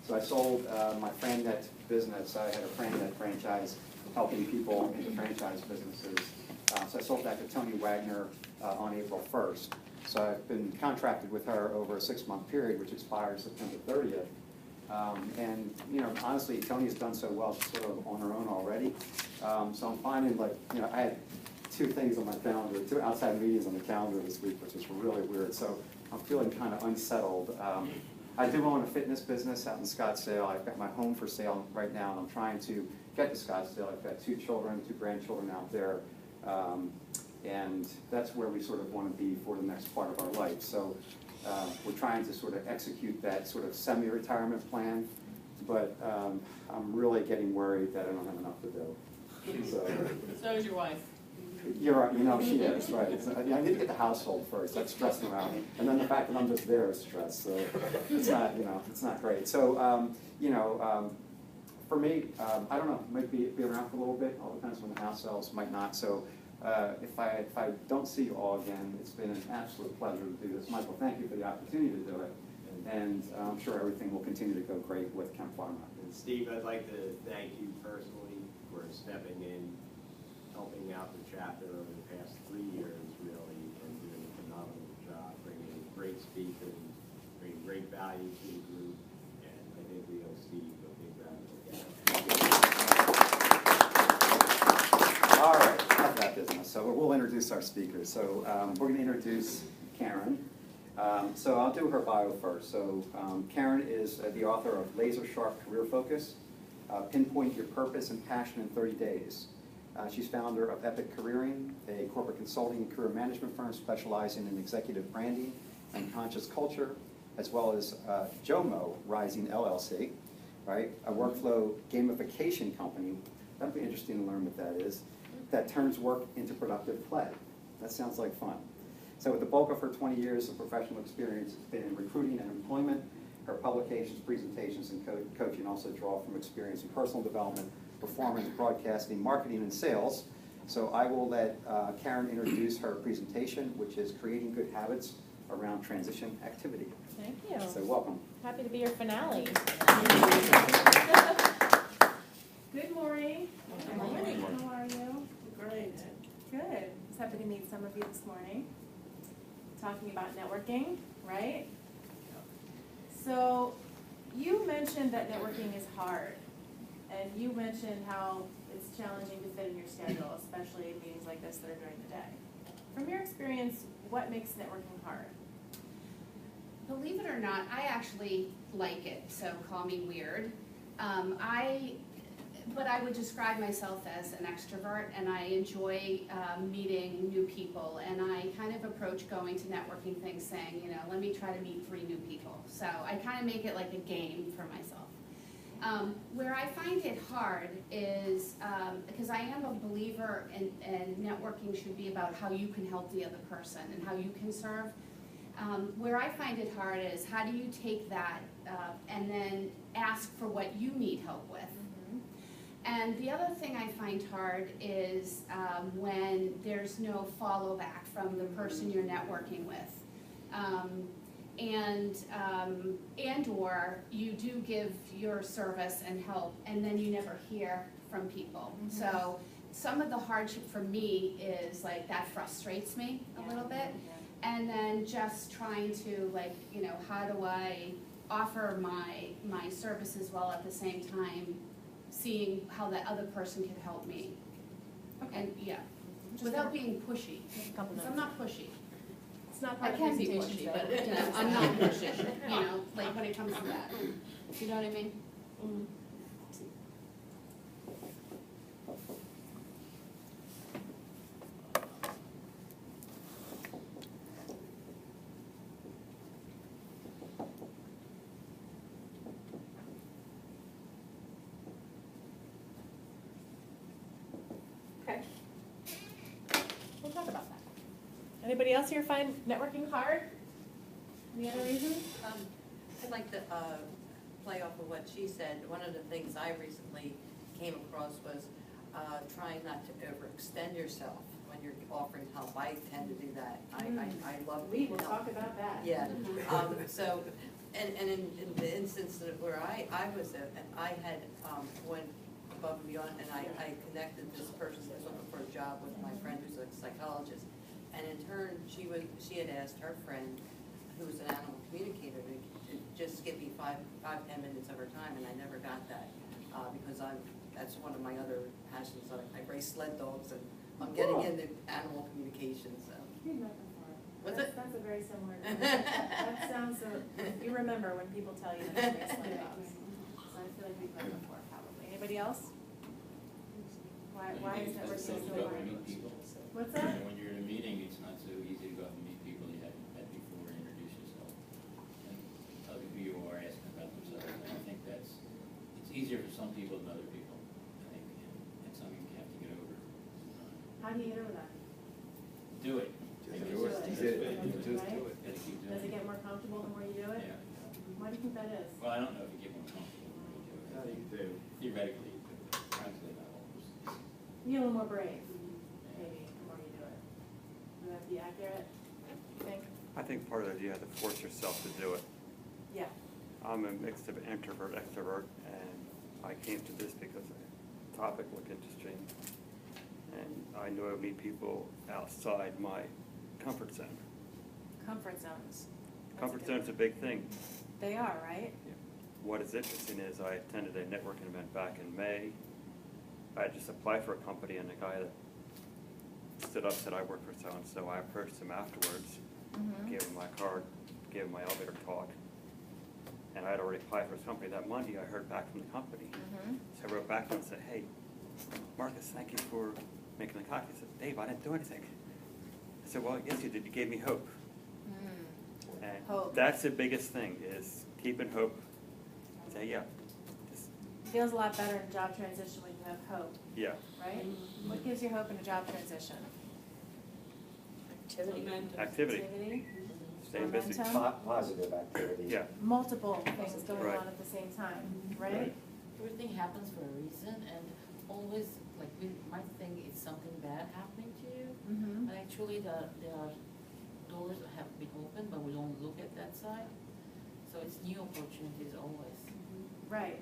So I sold my FranNet business. I had a FranNet franchise helping people into franchise businesses. So I sold that to Tony Wagner on April 1st. So I've been contracted with her over a 6-month period, which expires September 30th. And you know, honestly, Tony's done so well; she's sort of on her own already. So I'm finding, like, you know, I had 2 things on my calendar, 2 outside meetings on the calendar this week, which is really weird. So I'm feeling kind of unsettled. I do own a fitness business out in Scottsdale. I've got my home for sale right now, and I'm trying to get to Scottsdale. I've got 2 children, 2 grandchildren out there, and that's where we sort of want to be for the next part of our life. So we're trying to sort of execute that sort of semi-retirement plan, but I'm really getting worried that I don't have enough to do. So is your wife. You're right, you know, she is, right. I need to get the household first. That's stressing around me. And then the fact that I'm just there is stress. So it's not, you know, it's not great. So, you know, for me, I don't know, might be around for a little bit. All depends when the house sells, might not. So if I don't see you all again, it's been an absolute pleasure to do this. Michael, thank you for the opportunity to do it. And I'm sure everything will continue to go great with Chem Pharma. And Steve, I'd like to thank you personally for stepping in, helping out the chapter over the past 3 years, really, and doing a phenomenal job, bringing great speakers, bringing great value to the group, and I think we owe Steve a big round of applause. All right, enough of that business. So we'll introduce our speakers. So we're going to introduce Karen. So I'll do her bio first. So Karen is the author of Laser Sharp Career Focus, Pinpoint Your Purpose and Passion in 30 Days. She's founder of Epic Careering, a corporate consulting and career management firm specializing in executive branding and conscious culture, as well as JOMO Rising LLC, right? A workflow gamification company. That'd be interesting to learn what that is. That turns work into productive play. That sounds like fun. So with the bulk of her 20 years of professional experience, it's been in recruiting and employment. Her publications, presentations, and coaching also draw from experience in personal development, performance, broadcasting, marketing, and sales. So I will let Karen introduce her presentation, which is Creating Good Habits Around Transition Activity. Thank you. So welcome. Happy to be your finale. Good morning. Good morning. How are you? Great. Good. Just happy to meet some of you this morning. Talking about networking, right? So you mentioned that networking is hard. And you mentioned how it's challenging to fit in your schedule, especially in meetings like this that are during the day. From your experience, what makes networking hard? Believe it or not, I actually like it, so call me weird. But I would describe myself as an extrovert, and I enjoy meeting new people, and I kind of approach going to networking things saying, you know, let me try to meet 3 new people. So I kind of make it like a game for myself. Where I find it hard is, because I am a believer in networking should be about how you can help the other person and how you can serve. Where I find it hard is how do you take that and then ask for what you need help with. And the other thing I find hard is when there's no follow back from the person you're networking with. And or you do give your service and help and then you never hear from people. So some of the hardship for me is like that frustrates me a little bit. And then just trying to, like, you know, how do I offer my services while at the same time seeing how that other person can help me. Okay. And yeah, without being pushy. So I'm not pushy. It's not I part can of be presentations, pushy, but though. you know, I'm not pushy. You know, like when it comes to that. You know what I mean? Okay. We'll talk about that. Anybody else here find networking hard? Any other reasons? I'd like to play off of what she said. One of the things I recently came across was trying not to overextend yourself when you're offering help. I tend to do that. I love We will help. talk about that. Yeah. So And in the instance that where I was at, and I had, went above and beyond, and I connected this person who was looking for a job with my friend who's a psychologist. And in turn, she had asked her friend, who's an animal communicator, to just give me 5-10 minutes of her time, and I never got that, because that's one of my other passions. I race sled dogs, and I'm getting into animal communication, so. What's it? That's a very similar, that sounds, you remember when people tell you that you're sled dogs. So I feel like we've met before, probably. Anybody else? Why is networking so hard? What's that? When you're in a meeting, it's not so easy to go up and meet people you haven't met before, introduce yourself. And tell people who you are, asking about themselves. And I think it's easier for some people than other people. I think it's something you have to get over. How do you get over that? Do it. Just Maybe do it. it's- Just it's- do it, right? Gotta keep doing Does it get more comfortable the more you do it? Yeah. Why do you think that is? Well, I don't know if you get more comfortable when you do it. How do you do? Theoretically, you could, practically not always. You get a little more brave, maybe, the more you do it. Would that be accurate, you think? I think part of it, you have to force yourself to do it. Yeah. I'm a mix of introvert, extrovert, and I came to this because the topic looked interesting. And I knew I would meet people outside my comfort zone. Comfort zones. That's Comfort good- zone's a big thing. They are, right? What is interesting is I attended a networking event back in May. I had just applied for a company, and the guy that stood up said, I work for so-and-so. I approached him afterwards, gave him my card, gave him my elevator talk. And I had already applied for his company. That Monday, I heard back from the company. So I wrote back to him and said, hey, Marcus, thank you for making the copy. He said, Dave, I didn't do anything. I said, well, yes, you did. You gave me hope. And Hope. that's the biggest thing, is keeping hope. Say, yeah, just, Feels a lot better in job transition when you have hope, yeah. right? What gives you hope in a job transition? Activity. Activity, staying busy. Momentum. Positive activity. Yeah, Multiple things going Right. on at the same time, right? Right. Everything happens for a reason, and always, like, we might think it's something bad happening to you, Mm-hmm. but actually there are doors that have been opened, but we don't look at that side. So it's new opportunities always. Right,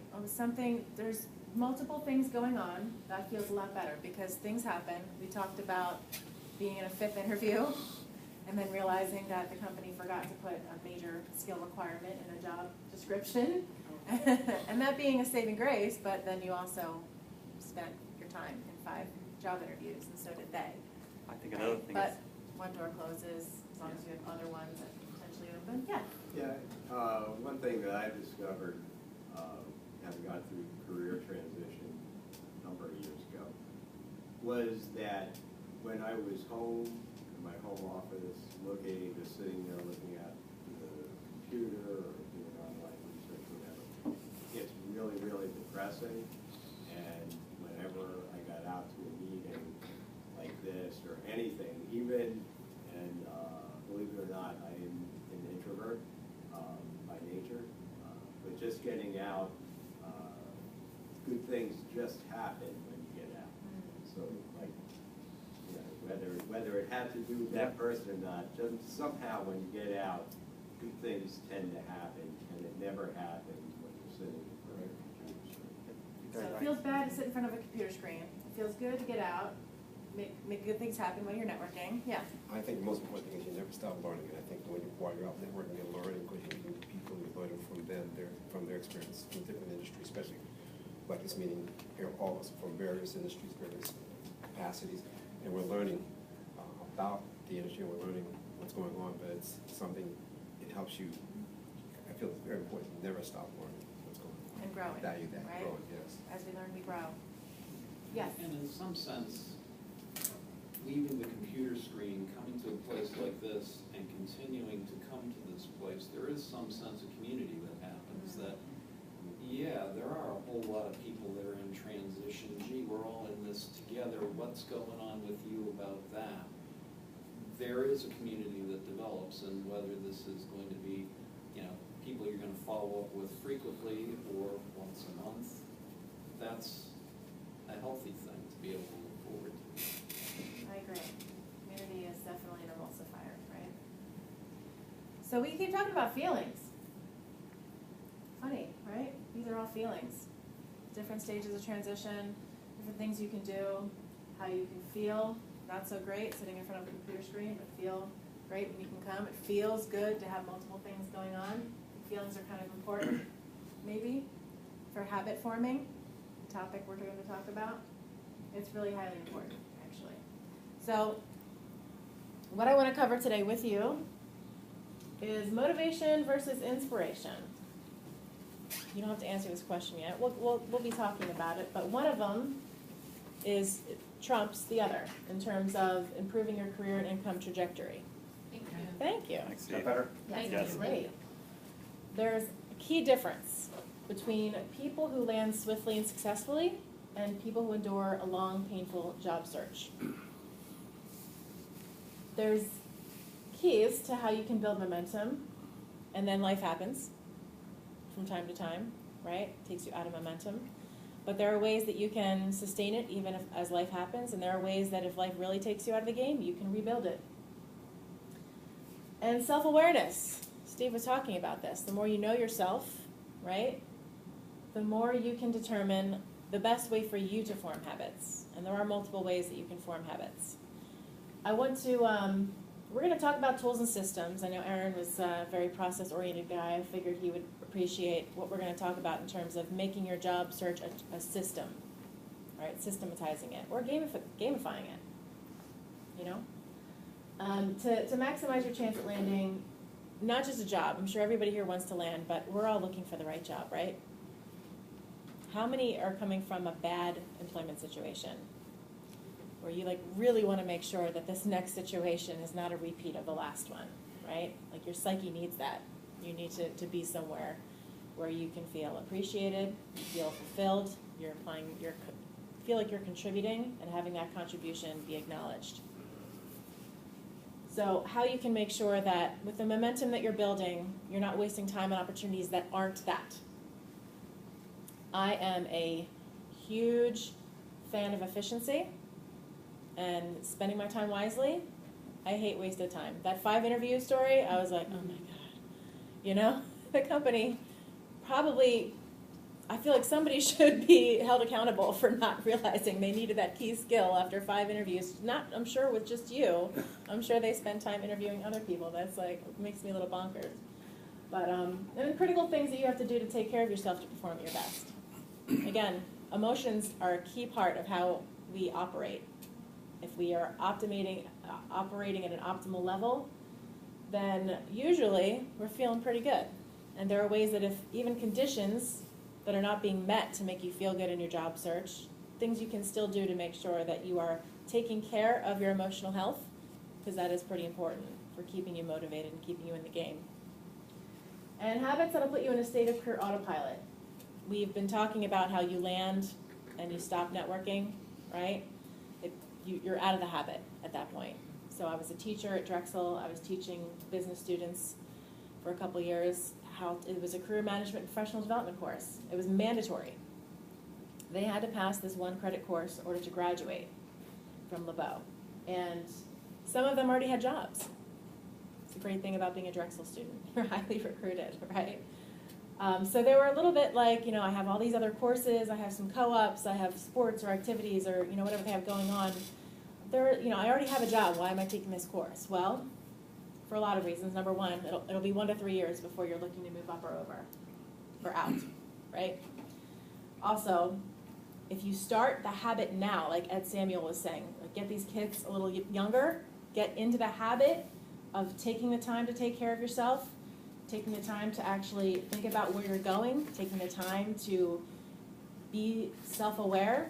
there's multiple things going on, that feels a lot better, because things happen. We talked about being in a 5th interview, and then realizing that the company forgot to put a major skill requirement in a job description. And that being a saving grace, but then you also spent your time in 5 job interviews, and so did they. I think another thing is, But one door closes, as long as you have other ones that potentially open, yeah. Yeah, one thing that I discovered, having gone through career transition a number of years ago, was that when I was home, in my home office, just sitting there looking at the computer or doing online research, whatever, it's really, really depressing. And whenever I got out to a meeting like this or anything, even, and believe it or not, I am an introvert by nature, but just getting out, good things just happen when you get out. So, like, you know, whether it had to do with that person or not, just somehow when you get out, good things tend to happen, and it never happens when you're sitting in front of a computer screen. So it feels bad to sit in front of a computer screen. It feels good to get out, make good things happen when you're networking, yeah. I think the most important thing is you never stop learning, and I think while you're out networking, you're learning, because you're meeting people, you're learning from them, from their experience in different industries, especially like this meeting here, all of us from various industries, various capacities, and we're learning about the industry, and we're learning what's going on, but it's something, it helps you, I feel it's very important, never stop learning what's going on. And growing, Value that, right? growing, yes. As we learn, we grow. Yes. And in some sense, leaving the computer screen, coming to a place like this, and continuing to come to this place, there is some sense of community that happens that, yeah, there are a whole lot of people that are in transition. Gee, we're all in this together. What's going on with you about that? There is a community that develops, and whether this is going to be, you know, people you're going to follow up with frequently or once a month, that's a healthy thing to be able to look forward to. I agree. Community is definitely an emulsifier, right? So we keep talking about feelings. funny, right? These are all feelings. Different stages of transition, different things you can do, how you can feel, not so great sitting in front of a computer screen, but feel great when you can come. It feels good to have multiple things going on. Feelings are kind of important, maybe, for habit forming, the topic we're going to talk about. It's really highly important, actually. So, what I want to cover today with you is motivation versus inspiration. You don't have to answer this question yet. We'll be talking about it, but one of them trumps the other in terms of improving your career and income trajectory. Thank you. Thanks, Is that Steve. better? Yes. Great. There's a key difference between people who land swiftly and successfully and people who endure a long, painful job search. There's keys to how you can build momentum, and then life happens from time to time, right? It takes you out of momentum. But there are ways that you can sustain it even as life happens, and there are ways that if life really takes you out of the game, you can rebuild it. And self-awareness. Steve was talking about this. The more you know yourself, right, the more you can determine the best way for you to form habits. And there are multiple ways that you can form habits. I want to, we're going to talk about tools and systems. I know Aaron was a very process-oriented guy. I figured he would appreciate what we're going to talk about in terms of making your job search a system, right, systematizing it, or gamifying it, you know? To maximize your chance at landing not just a job. I'm sure everybody here wants to land, but we're all looking for the right job, right? How many are coming from a bad employment situation where you really want to make sure that this next situation is not a repeat of the last one, right? Like your psyche needs that. You need to be somewhere where you can feel appreciated, you feel fulfilled, feel like you're contributing and having that contribution be acknowledged. So how you can make sure that with the momentum that you're building, you're not wasting time on opportunities that aren't that. I am a huge fan of efficiency and spending my time wisely. I hate wasted time. That 5 interview story, I was like, oh my God. You know, the company probably, I feel like somebody should be held accountable for not realizing they needed that key skill after 5 interviews. Not, I'm sure, with just you. I'm sure they spend time interviewing other people. That's makes me a little bonkers. But and critical things that you have to do to take care of yourself to perform at your best. Again, emotions are a key part of how we operate. If we are operating at an optimal level, then usually we're feeling pretty good. And there are ways that if even conditions that are not being met to make you feel good in your job search, things you can still do to make sure that you are taking care of your emotional health, because that is pretty important for keeping you motivated and keeping you in the game. And habits that'll put you in a state of career autopilot. We've been talking about how you land and you stop networking, right? You're out of the habit at that point. So I was a teacher at Drexel. I was teaching business students for a couple years. It was a career management and professional development course. It was mandatory. They had to pass this 1 credit course in order to graduate from LeBeau. And some of them already had jobs. It's the great thing about being a Drexel student. You're highly recruited, right? So they were a little bit like, I have all these other courses, I have some co-ops, I have sports or activities or, whatever they have going on. I already have a job, why am I taking this course? Well, for a lot of reasons. Number one, it'll be 1 to 3 years before you're looking to move up or over, or out, right? Also, if you start the habit now, like Ed Samuel was saying, get these kids a little younger, get into the habit of taking the time to take care of yourself, taking the time to actually think about where you're going, taking the time to be self-aware,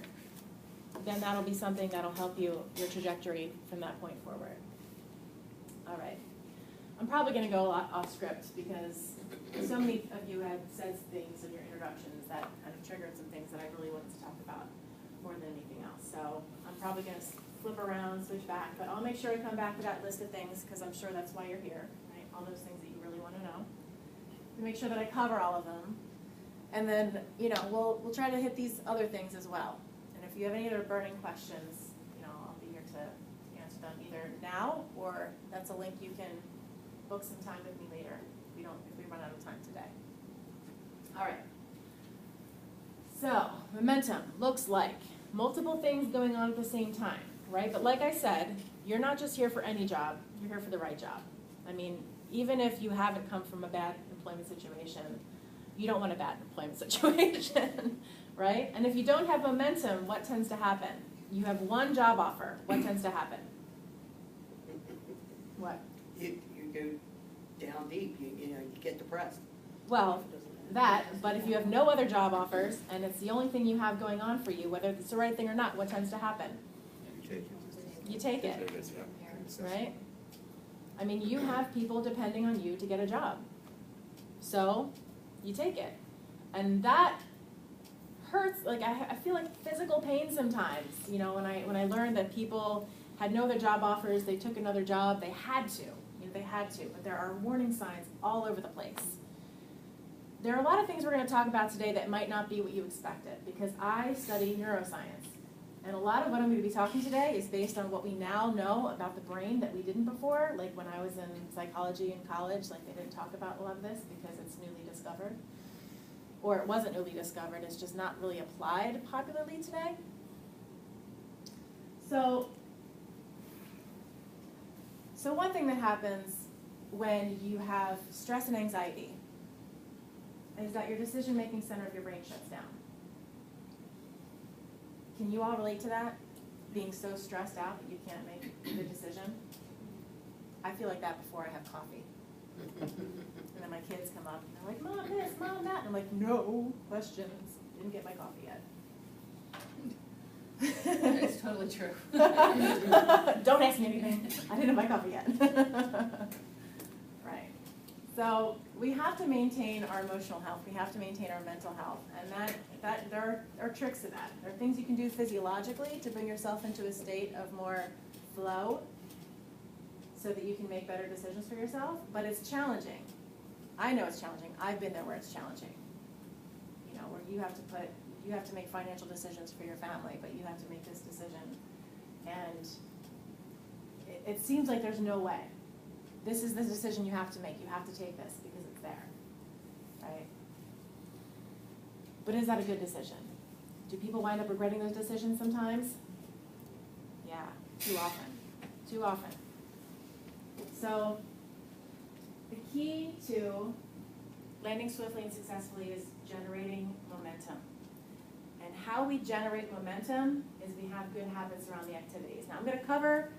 then that'll be something that'll help your trajectory from that point forward. All right. I'm probably going to go a lot off script because so many of you have said things in your introductions that kind of triggered some things that I really wanted to talk about more than anything else. So I'm probably going to flip around, switch back, but I'll make sure to come back to that list of things because I'm sure that's why you're here, right? All those things that you really want to know. To make sure that I cover all of them. And then, we'll try to hit these other things as well. And if you have any other burning questions, I'll be here to answer them either now or that's a link you can book some time with me later if we run out of time today. All right. So, momentum looks like multiple things going on at the same time, right? But like I said, you're not just here for any job, you're here for the right job. I mean, even if you haven't come from a bad employment situation, you don't want a bad employment situation, right? And if you don't have momentum, what tends to happen? You have one job offer, what tends to happen? What? You go down deep, you know, you get depressed. Well, that, but if you have no other job offers, and it's the only thing you have going on for you, whether it's the right thing or not, what tends to happen? You take it. You take it, It is, yeah. right? I mean, you have people depending on you to get a job. So, you take it. And that hurts, like I feel like physical pain sometimes, you know, when I learned that people had no other job offers, they took another job, they had to, but there are warning signs all over the place. There are a lot of things we're going to talk about today that might not be what you expected, because I study neuroscience. And a lot of what I'm going to be talking today is based on what we now know about the brain that we didn't before. Like when I was in psychology in college, like they didn't talk about a lot of this because it's newly discovered. Or it wasn't newly discovered, it's just not really applied popularly today. So one thing that happens when you have stress and anxiety is that your decision-making center of your brain shuts down. Can you all relate to that? Being so stressed out that you can't make a good decision? I feel like that before I have coffee. And then my kids come up and they're like, Mom this, Mom that. And I'm like, no questions. Didn't get my coffee yet. It's totally true. Don't ask me anything. I didn't have my coffee yet. Right. So we have to maintain our emotional health. We have to maintain our mental health. And that there are tricks to that. There are things you can do physiologically to bring yourself into a state of more flow so that you can make better decisions for yourself. But it's challenging. I know it's challenging. I've been there where it's challenging. You know, where you have to make financial decisions for your family, but you have to make this decision. And it seems like there's no way. This is the decision you have to make. You have to take this because it's there, right? But is that a good decision? Do people wind up regretting those decisions sometimes? Yeah, too often. Too often. So the key to landing swiftly and successfully is generating momentum. And how we generate momentum is we have good habits around the activities. Now I'm going to cover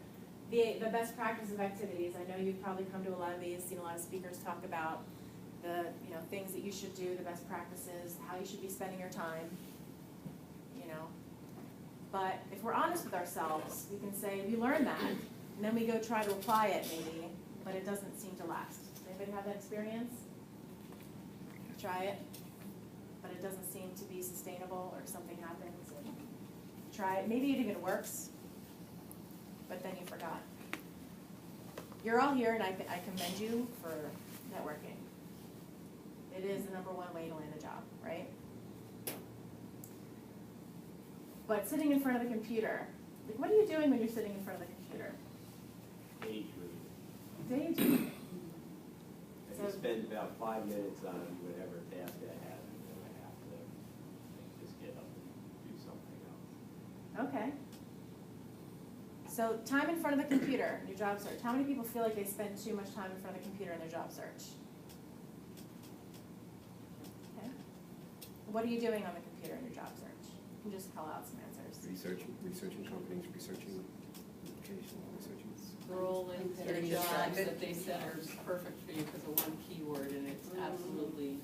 the best practice of activities. I know you've probably come to a lot of these, seen a lot of speakers talk about the things that you should do, the best practices, how you should be spending your time, But if we're honest with ourselves, we can say we learned that, and then we go try to apply it maybe, but it doesn't seem to last. Does anybody have that experience? You try it, but it doesn't seem to be sustainable, or something happens, and you try it. Maybe it even works, but then you forgot. You're all here, and I commend you for networking. It is the #1 way to land a job, right? But sitting in front of the computer, like, what are you doing when you're sitting in front of the computer? Daydreaming. Daydreaming. I can spend about 5 minutes on whatever task I have, and then I have to just get up and do something else. Okay. So time in front of the computer in your job search. How many people feel like they spend too much time in front of the computer in their job search? Okay. What are you doing on the computer in your job search? You can just call out some answers. Researching companies, researching location, researching. Scrolling through Getting jobs distracted. that they said are perfect for you because of one keyword, and it's absolutely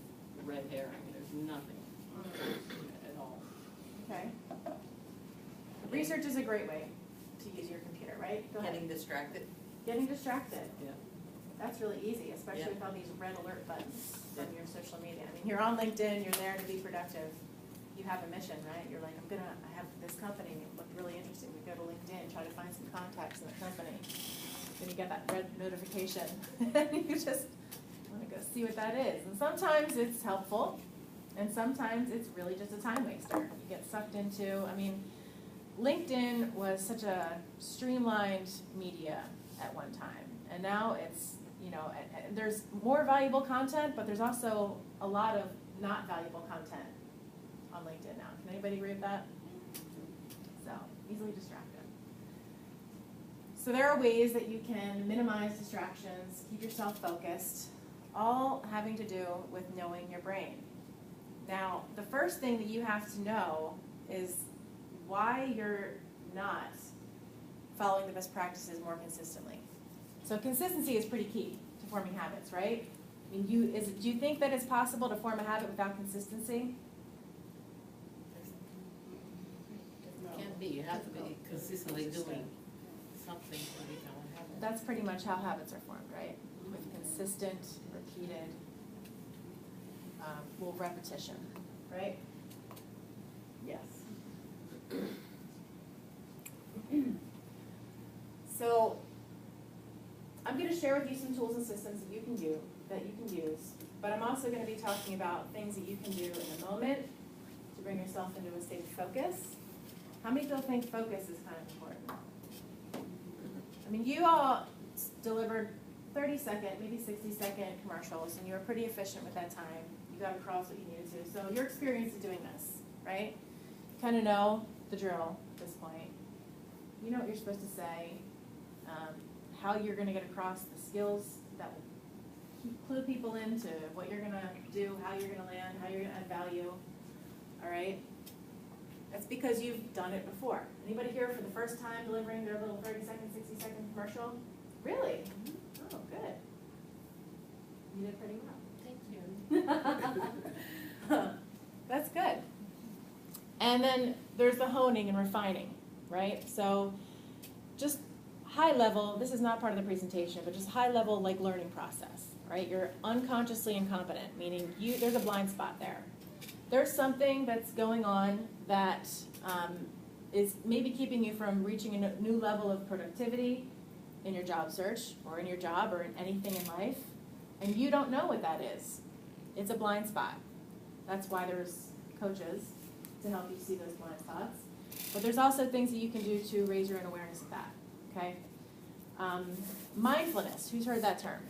red herring. There's nothing at all. Okay. Research is a great way to use your computer, right? Go ahead. Getting distracted. Getting distracted. Yeah. That's really easy, especially Yeah. with all these red alert buttons from your social media. I mean, you're on LinkedIn, you're there to be productive. You have a mission, right? You're like, I have this company, it looked really interesting. We go to LinkedIn, try to find some contacts in the company. Then you get that red notification, and you just want to go see what that is. And sometimes it's helpful, and sometimes it's really just a time waster. You get sucked into, LinkedIn was such a streamlined media at one time, and now it's, there's more valuable content, but there's also a lot of not valuable content on LinkedIn now. Can anybody agree with that? So, easily distracted. So there are ways that you can minimize distractions, keep yourself focused, all having to do with knowing your brain. Now, the first thing that you have to know is why you're not following the best practices more consistently. So consistency is pretty key to forming habits, right? I mean, do you think that it's possible to form a habit without consistency? Can't be, you have to be consistently doing something to become a habit. That's pretty much how habits are formed, right? With consistent, repeated, repetition, right? Yes. So, I'm going to share with you some tools and systems that you can use, but I'm also going to be talking about things that you can do in the moment to bring yourself into a state of focus. How many people think focus is kind of important? I mean, you all delivered 30-second, maybe 60-second commercials, and you were pretty efficient with that time. You got across what you needed to. So your experience is doing this, right? You kind of know the drill at this point. You know what you're supposed to say, how you're going to get across the skills that will clue people into what you're going to do, how you're going to land, how you're going to add value, all right? That's because you've done it before. Anybody here for the first time delivering their little 30-second, 60-second commercial? Really? Oh, good. You did pretty well. Thank you. That's good. And then there's the honing and refining, right? So just high level, this is not part of the presentation, but just high level like learning process, right? You're unconsciously incompetent, meaning there's a blind spot there. There's something that's going on that is maybe keeping you from reaching a new level of productivity in your job search or in your job or in anything in life, and you don't know what that is. It's a blind spot. That's why there's coaches to help you see those blind spots. But there's also things that you can do to raise your own awareness of that, okay? Mindfulness, who's heard that term?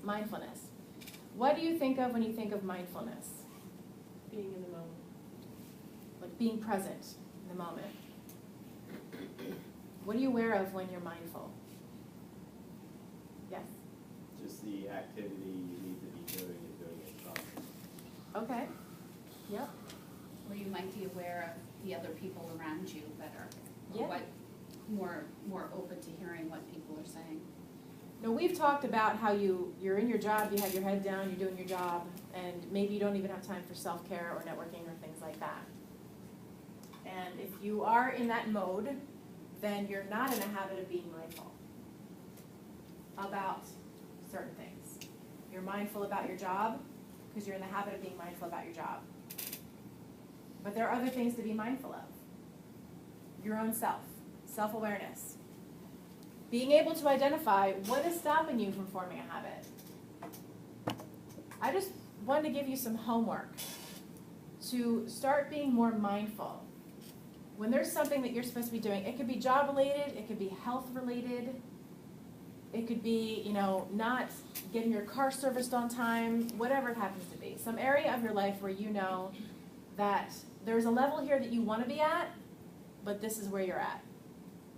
Mindfulness. What do you think of when you think of mindfulness? Being in the moment. Like being present in the moment. What are you aware of when you're mindful? Yes? Just the activity you need to be doing and doing it properly. Okay. Yep. Or you might be aware of the other people around you better. Yeah. Or what, more open to hearing what people are saying. Now, we've talked about how you're in your job, you have your head down, you're doing your job, and maybe you don't even have time for self-care or networking or things like that. And if you are in that mode, then you're not in a habit of being mindful about certain things. You're mindful about your job because you're in the habit of being mindful about your job. But there are other things to be mindful of. Your own self, self-awareness. Being able to identify what is stopping you from forming a habit. I just wanted to give you some homework to start being more mindful. When there's something that you're supposed to be doing, it could be job related, it could be health related, it could be, not getting your car serviced on time, whatever it happens to be. Some area of your life where you know that there's a level here that you want to be at, but this is where you're at.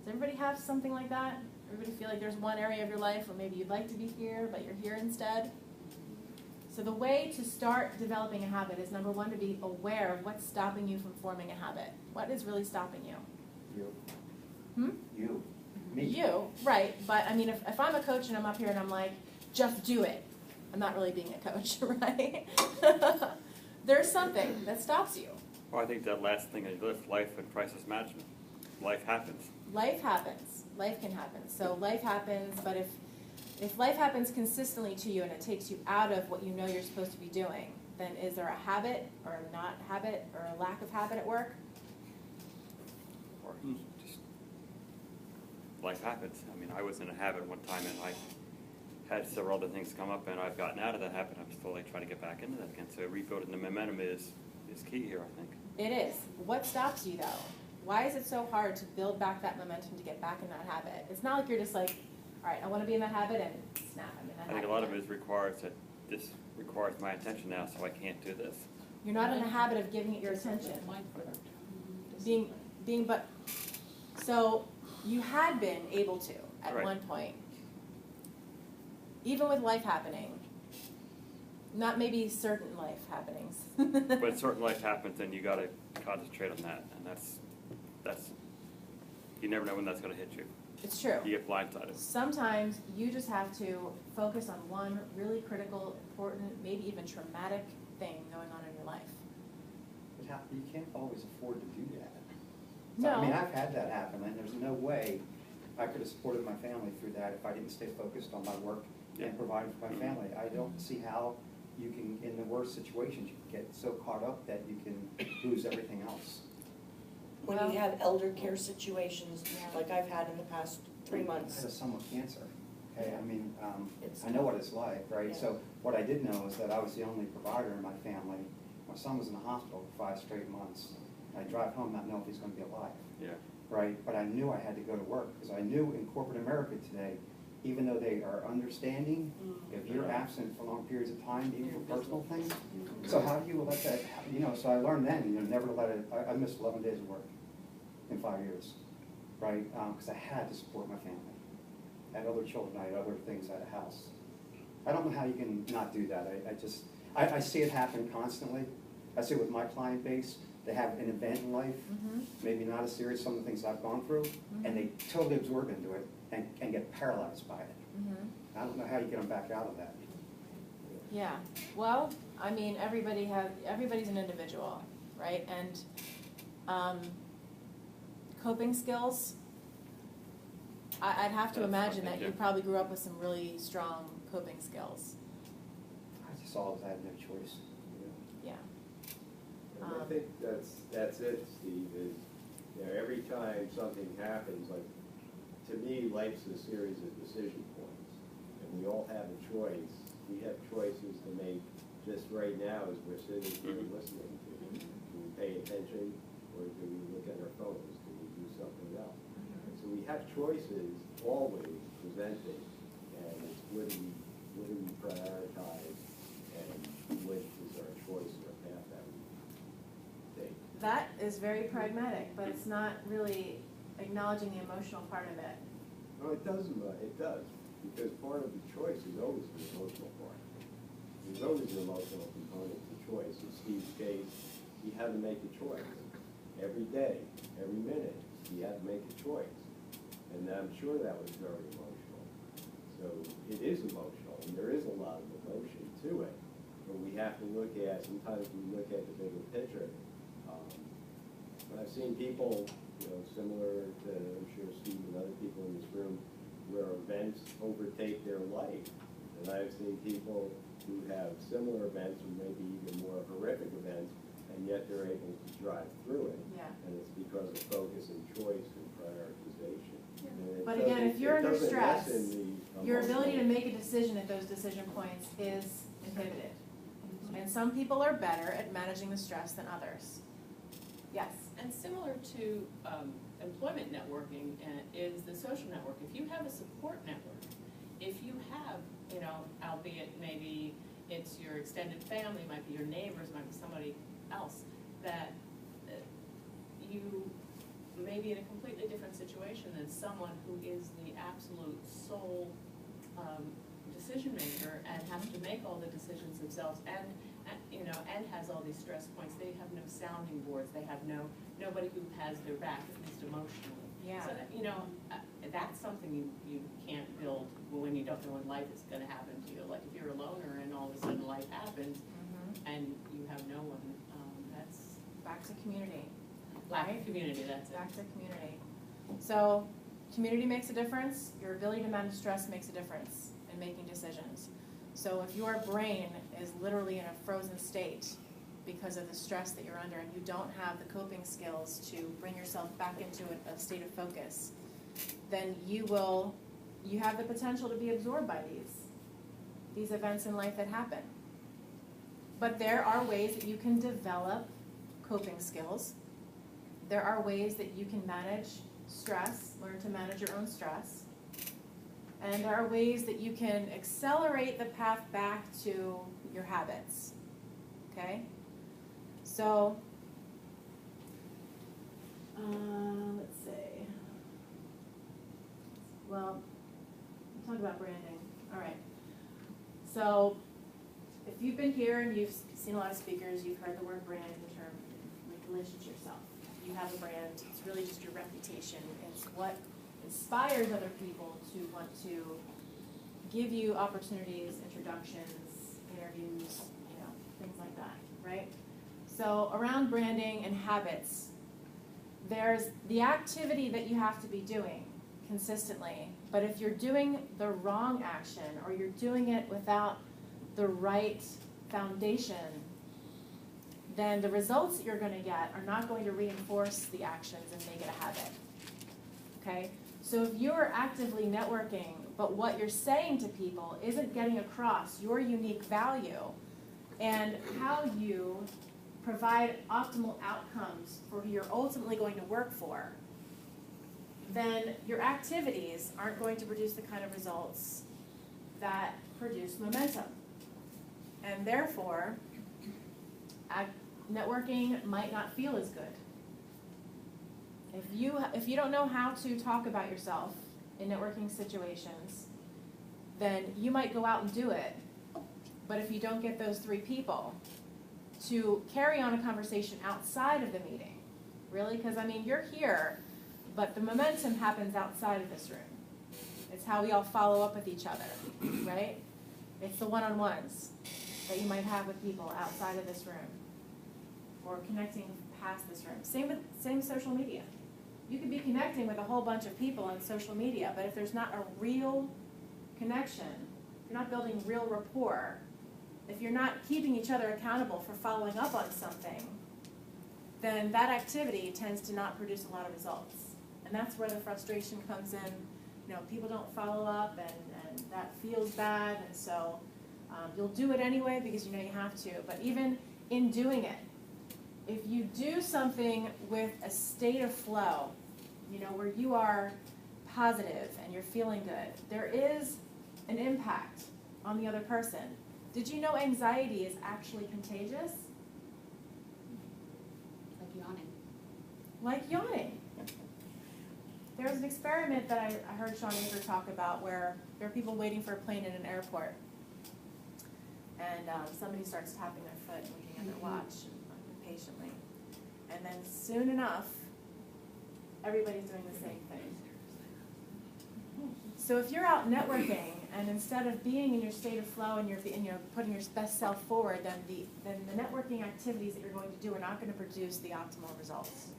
Does everybody have something like that? Everybody feel like there's one area of your life where maybe you'd like to be here, but you're here instead? So the way to start developing a habit is, number one, to be aware of what's stopping you from forming a habit. What is really stopping you? You. You. Me. You, right. But I mean, if I'm a coach and I'm up here and I'm like, just do it, I'm not really being a coach, right? There's something that stops you. Well, I think that last thing is life and crisis management. Life happens. Life happens. Life can happen. So life happens, but if life happens consistently to you and it takes you out of what you know you're supposed to be doing, then is there a habit or a not habit or a lack of habit at work? Or just life happens. I mean, I was in a habit one time and I had several other things come up and I've gotten out of that habit. I'm still trying to get back into that again. So rebuilding the momentum is key here, I think. It is. What stops you though? Why is it so hard to build back that momentum to get back in that habit? It's not like you're just like, all right, I want to be in that habit and snap, I'm in that habit. I think a lot of it is requires that this requires my attention now, so I can't do this. You're not in the habit of giving it your attention. So you had been able to at Right. one point, even with life happening, not maybe certain life happenings. When certain life happens, then you gotta concentrate on that, and that's, you never know when that's gonna hit you. It's true. You get blindsided. Sometimes you just have to focus on one really critical, important, maybe even traumatic thing going on in your life. But you can't always afford to do that. So, I mean, No, I've had that happen, and there's no way I could have supported my family through that if I didn't stay focused on my work Yeah. and providing for my family. I don't see how you can, in the worst situations, you can get so caught up that you can lose everything else. When you have elder care situations, like I've had in the past 3 I had a months. son with cancer, okay, I mean, It's I know what it's like, right? Yeah. So what I did know is that I was the only provider in my family. My son was in the hospital for 5 straight months. I drive home not knowing if he's gonna be alive, Yeah. right? But I knew I had to go to work, because I knew in corporate America today, even though they are understanding, if you're absent for long periods of time, even for personal things, so how do you let that, you know, so I learned then, never to let it, I missed 11 days of work in 5 years, right? Because I had to support my family. I had other children, I had other things at a house. I don't know how you can not do that. I see it happen constantly. I see it with my client base. They have an event in life, maybe not as serious as some of the things I've gone through, and they totally absorb into it and get paralyzed by it. I don't know how you get them back out of that. yeah, well, I mean, everybody's an individual, right? And, coping skills, I'd have to That's imagine that something, you yeah. probably grew up with some really strong coping skills, I just always had no choice. yeah. And I think that's it, Steve, is, every time something happens, like, to me, life's a series of decision points, and we all have a choice. We have choices to make just right now as we're sitting here listening to. Do we pay attention, or do we look at our phones? Do we do something else? And so we have choices always presented, and it's what do we prioritize, and which is our choice or path that we take. That is very pragmatic, but it's not really acknowledging the emotional part of it. No, it doesn't, it does, because part of the choice is always the emotional part. There's always an emotional component to choice. In Steve's case, he had to make a choice. Every day, every minute, he had to make a choice. And I'm sure that was very emotional. So it is emotional, and there is a lot of emotion to it. But we have to look at, sometimes we look at the bigger picture. But I've seen people, similar to, I'm sure Steve and other people in this room, where events overtake their life. And I've seen people who have similar events, or maybe even more horrific events, and yet they're able to drive through it. Yeah. And it's because of focus and choice and prioritization. And it But again, if you're under doesn't stress, lessen the your ability to emotional- make a decision at those decision points is inhibited. And some people are better at managing the stress than others. Yes? And similar to employment networking is the social network. If you have a support network, if you have, albeit maybe it's your extended family, might be your neighbors, might be somebody else, that you may be in a completely different situation than someone who is the absolute sole decision maker and has to make all the decisions themselves and has all these stress points. They have no sounding boards. They have nobody who has their back, at least emotionally. Yeah. So that, that's something you can't build when you don't know when life is gonna happen to you. Like if you're a loner and all of a sudden life happens and you have no one, that's Back to community. lack of community, that's it. Back to community. So, community makes a difference, your ability to manage stress makes a difference in making decisions. So if your brain is literally in a frozen state because of the stress that you're under and you don't have the coping skills to bring yourself back into a state of focus, then you have the potential to be absorbed by these events in life that happen. But there are ways that you can develop coping skills. There are ways that you can manage stress, learn to manage your own stress. And there are ways that you can accelerate the path back to your habits, okay? So, let's see. Well, we'll talk about branding. All right. So, if you've been here and you've seen a lot of speakers, you've heard the word brand in terms of relation to yourself. You have a brand. It's really just your reputation. It's what inspires other people to want to give you opportunities, introductions, interviews, things like that, right? So around branding and habits, there's the activity that you have to be doing consistently, but if you're doing the wrong action or you're doing it without the right foundation, then the results that you're going to get are not going to reinforce the actions and make it a habit, okay? So if you're actively networking, but what you're saying to people isn't getting across your unique value and how you provide optimal outcomes for who you're ultimately going to work for, then your activities aren't going to produce the kind of results that produce momentum. And therefore, networking might not feel as good. If you don't know how to talk about yourself in networking situations, then you might go out and do it, but if you don't get those 3 people to carry on a conversation outside of the meeting, really, because you're here, but the momentum happens outside of this room. It's how we all follow up with each other, right? It's the one-on-ones that you might have with people outside of this room or connecting past this room. Same social media. You could be connecting with a whole bunch of people on social media, but if there's not a real connection, if you're not building real rapport, if you're not keeping each other accountable for following up on something, then that activity tends to not produce a lot of results. And that's where the frustration comes in. People don't follow up, and that feels bad, and so you'll do it anyway because you have to. But even in doing it, if you do something with a state of flow, where you are positive and you're feeling good, there is an impact on the other person. Did you know anxiety is actually contagious? Like yawning. There was an experiment that I heard Sean Youre talk about where there are people waiting for a plane in an airport, and somebody starts tapping their foot, looking at their watch impatiently, and then soon enough, everybody's doing the same thing. So if you're out networking, and instead of being in your state of flow and you're putting your best self forward, then the networking activities that you're going to do are not going to produce the optimal results.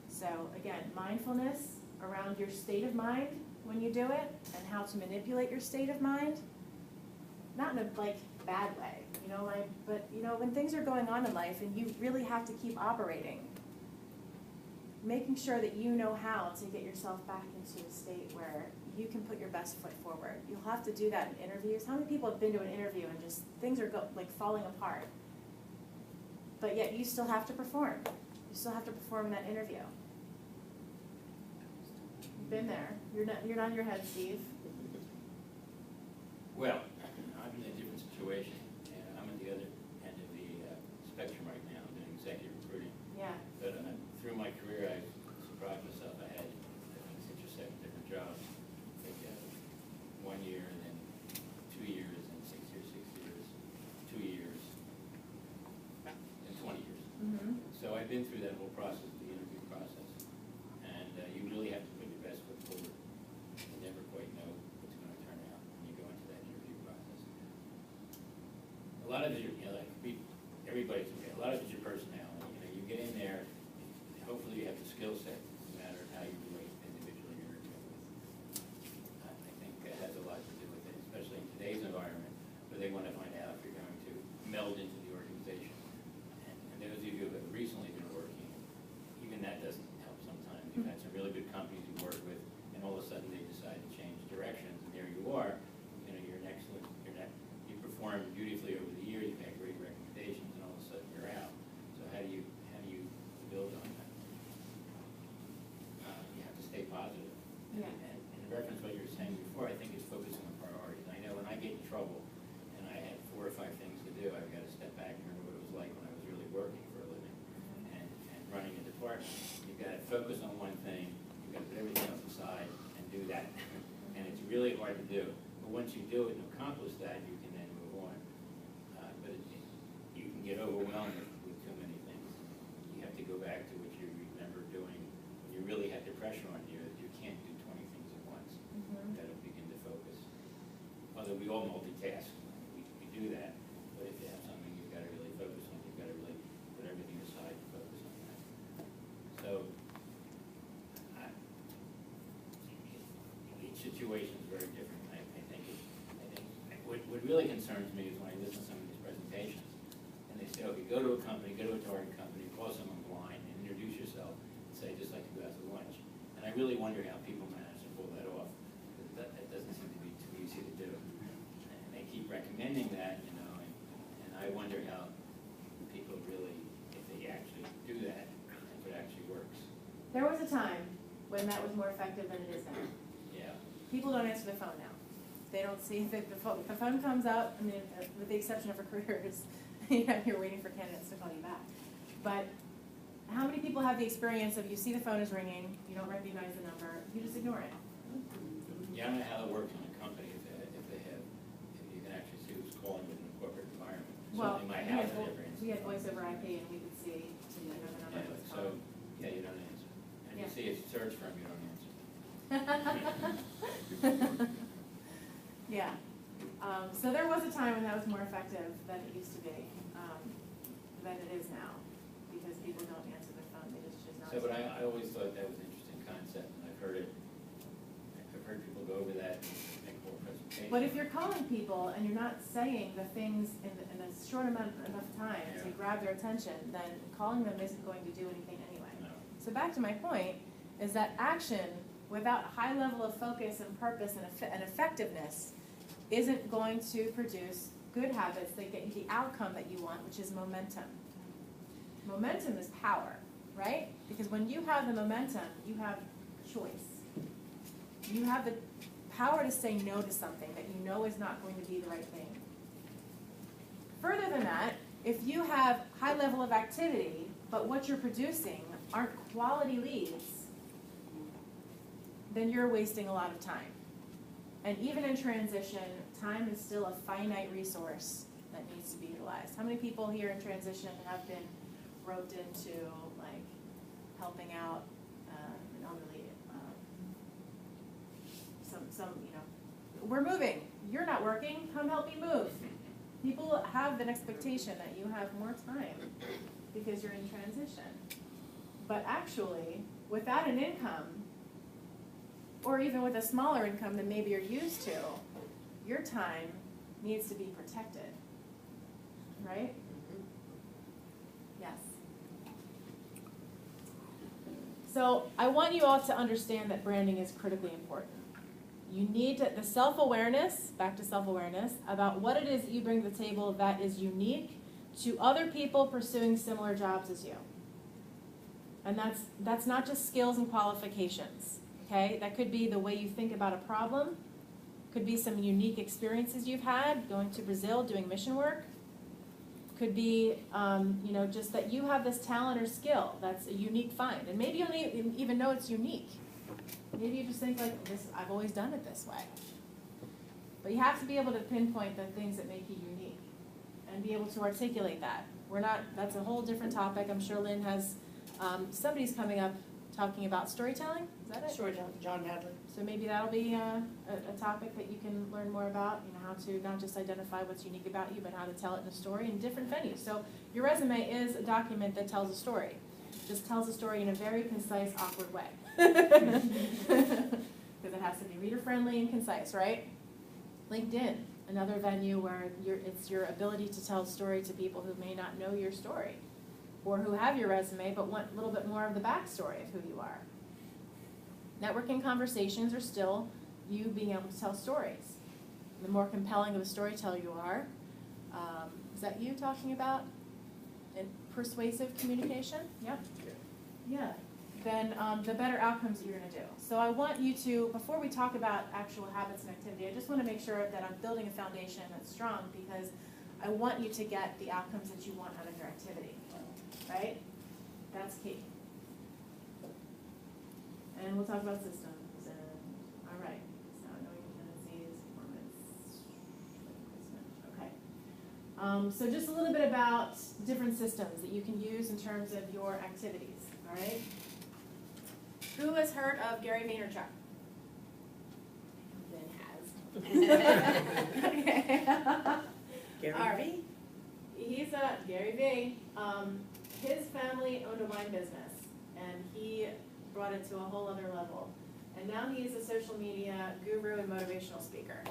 So again, mindfulness around your state of mind when you do it, and how to manipulate your state of mind, not in a bad way, but when things are going on in life and you really have to keep operating, making sure that you know how to get yourself back into a state where you can put your best foot forward. You'll have to do that in interviews. How many people have been to an interview and just things are falling apart, but yet you still have to perform. You still have to perform in that interview. You've been there. You're not in your head, Steve. Well, I'm in a different situation, and I'm at the other end of the spectrum right now, doing executive recruiting. Yeah. But through my career, I've surprised myself. I had 6 or 7 different jobs. 1 year, and then 2 years, and 6 years, 2 years, and 20 years. Mm-hmm. So I've been through that whole process, the interview process, and you really have to put your best foot forward. You never quite know what's going to turn out when you go into that interview process. A lot of it, everybody's okay. A lot of it's your personality. You get in there, hopefully you have the skill set, no matter how you relate individually you're interviewing with. I think that has a lot to do with it, especially in today's environment, where they want to find out if you're going to meld into the organization. And those of you who have recently been working, even that doesn't help sometimes. You've had some really good companies you work with, and all of a sudden they decide to change directions, and there you are. You're an excellent, you performed beautifully over the years, you've had great recommendations, and all of a sudden you're out. So how do you build on that? part. You've got to focus on one thing, you've got to put everything else aside and do that. And it's really hard to do. But once you do it and accomplish that, you can then move on. But you can get overwhelmed with too many things. You have to go back to what you remember doing when you really had the pressure on you that you can't do 20 things at once. You've got to begin to focus. Although we all multitask, we do that. But if you have something you've got to really focus on, you've got to really put everything aside and focus on that. So each situation is very different. I think what really concerns me is when I listen to some of these presentations, and they say, okay, go to a company, go to a target company, call someone blind, and introduce yourself, and say, just like you go out to lunch. And I really wonder how people manage to pull that off. That doesn't seem to be too easy to do. And they keep recommending that, you know, and I wonder how people really, if they actually do that, if it actually works. There was a time when that was more effective than it is now. Yeah. People don't answer the phone now. They don't see that the phone comes up, I mean, with the exception of recruiters, you're waiting for candidates to call you back. But how many people have the experience of you see the phone is ringing, you don't recognize the number, you just ignore it? Yeah, I don't know how it works in a company if you can actually see who's calling within a corporate environment. Well, Certainly my house, I never answer. we had voice over IP and we could see, the number Yeah, that was so, calling. yeah, you don't answer. And you Yeah. see it's a search firm, you don't answer. Yeah. So there was a time when that was more effective than it used to be, than it is now, because people don't answer their phone, they just choose not to. So, but I always thought that was an interesting concept, and I've heard people go over that and make more presentations. But if you're calling people and you're not saying the things in a short amount enough time to Yeah. grab their attention, then calling them isn't going to do anything anyway. No. So back to my point, is that action without a high level of focus and purpose and effectiveness isn't going to produce good habits that get you the outcome that you want, which is momentum. Momentum is power, right? Because when you have the momentum, you have choice. You have the power to say no to something that you know is not going to be the right thing. Further than that, if you have high level of activity, but what you're producing aren't quality leads, then you're wasting a lot of time. And even in transition, time is still a finite resource that needs to be utilized. How many people here in transition have been roped into like helping out, not really, some, you know, we're moving, you're not working, come help me move. People have an expectation that you have more time because you're in transition. But actually, without an income, or even with a smaller income than maybe you're used to, your time needs to be protected, right? Yes. So I want you all to understand that branding is critically important. You need the self-awareness, back to self-awareness, about what it is that you bring to the table that is unique to other people pursuing similar jobs as you. And that's not just skills and qualifications, okay? That could be the way you think about a problem, could be some unique experiences you've had, going to Brazil, doing mission work, could be, you know, just that you have this talent or skill that's a unique find. And maybe you don't even know it's unique. Maybe you just think like, this, I've always done it this way. But you have to be able to pinpoint the things that make you unique and be able to articulate that. That's a whole different topic. I'm sure Lynn has, somebody's coming up talking about storytelling. Is that it? Storytelling, John Hadley. So maybe that'll be a topic that you can learn more about, you know, how to not just identify what's unique about you, but how to tell it in a story in different venues. So your resume is a document that tells a story. Just tells a story in a very concise, awkward way. Because it has to be reader-friendly and concise, right? LinkedIn, another venue where it's your ability to tell a story to people who may not know your story, or who have your resume but want a little bit more of the backstory of who you are. Networking conversations are still you being able to tell stories. The more compelling of a storyteller you are, is that you talking about in persuasive communication? Yep. Yeah. Then the better outcomes you're going to do. So I want you to, before we talk about actual habits and activity, I just want to make sure that I'm building a foundation that's strong, because I want you to get the outcomes that you want out of your activity, right? That's key. and we'll talk about systems, and, all right, so now knowing your tendencies, performance, okay. So just a little bit about different systems that you can use in terms of your activities, all right? Who has heard of Gary Vaynerchuk? Ben has. Okay. Gary All right. Vee? He's Gary Vee. His family owned a wine business, and he brought it to a whole other level. And now he's a social media guru and motivational speaker.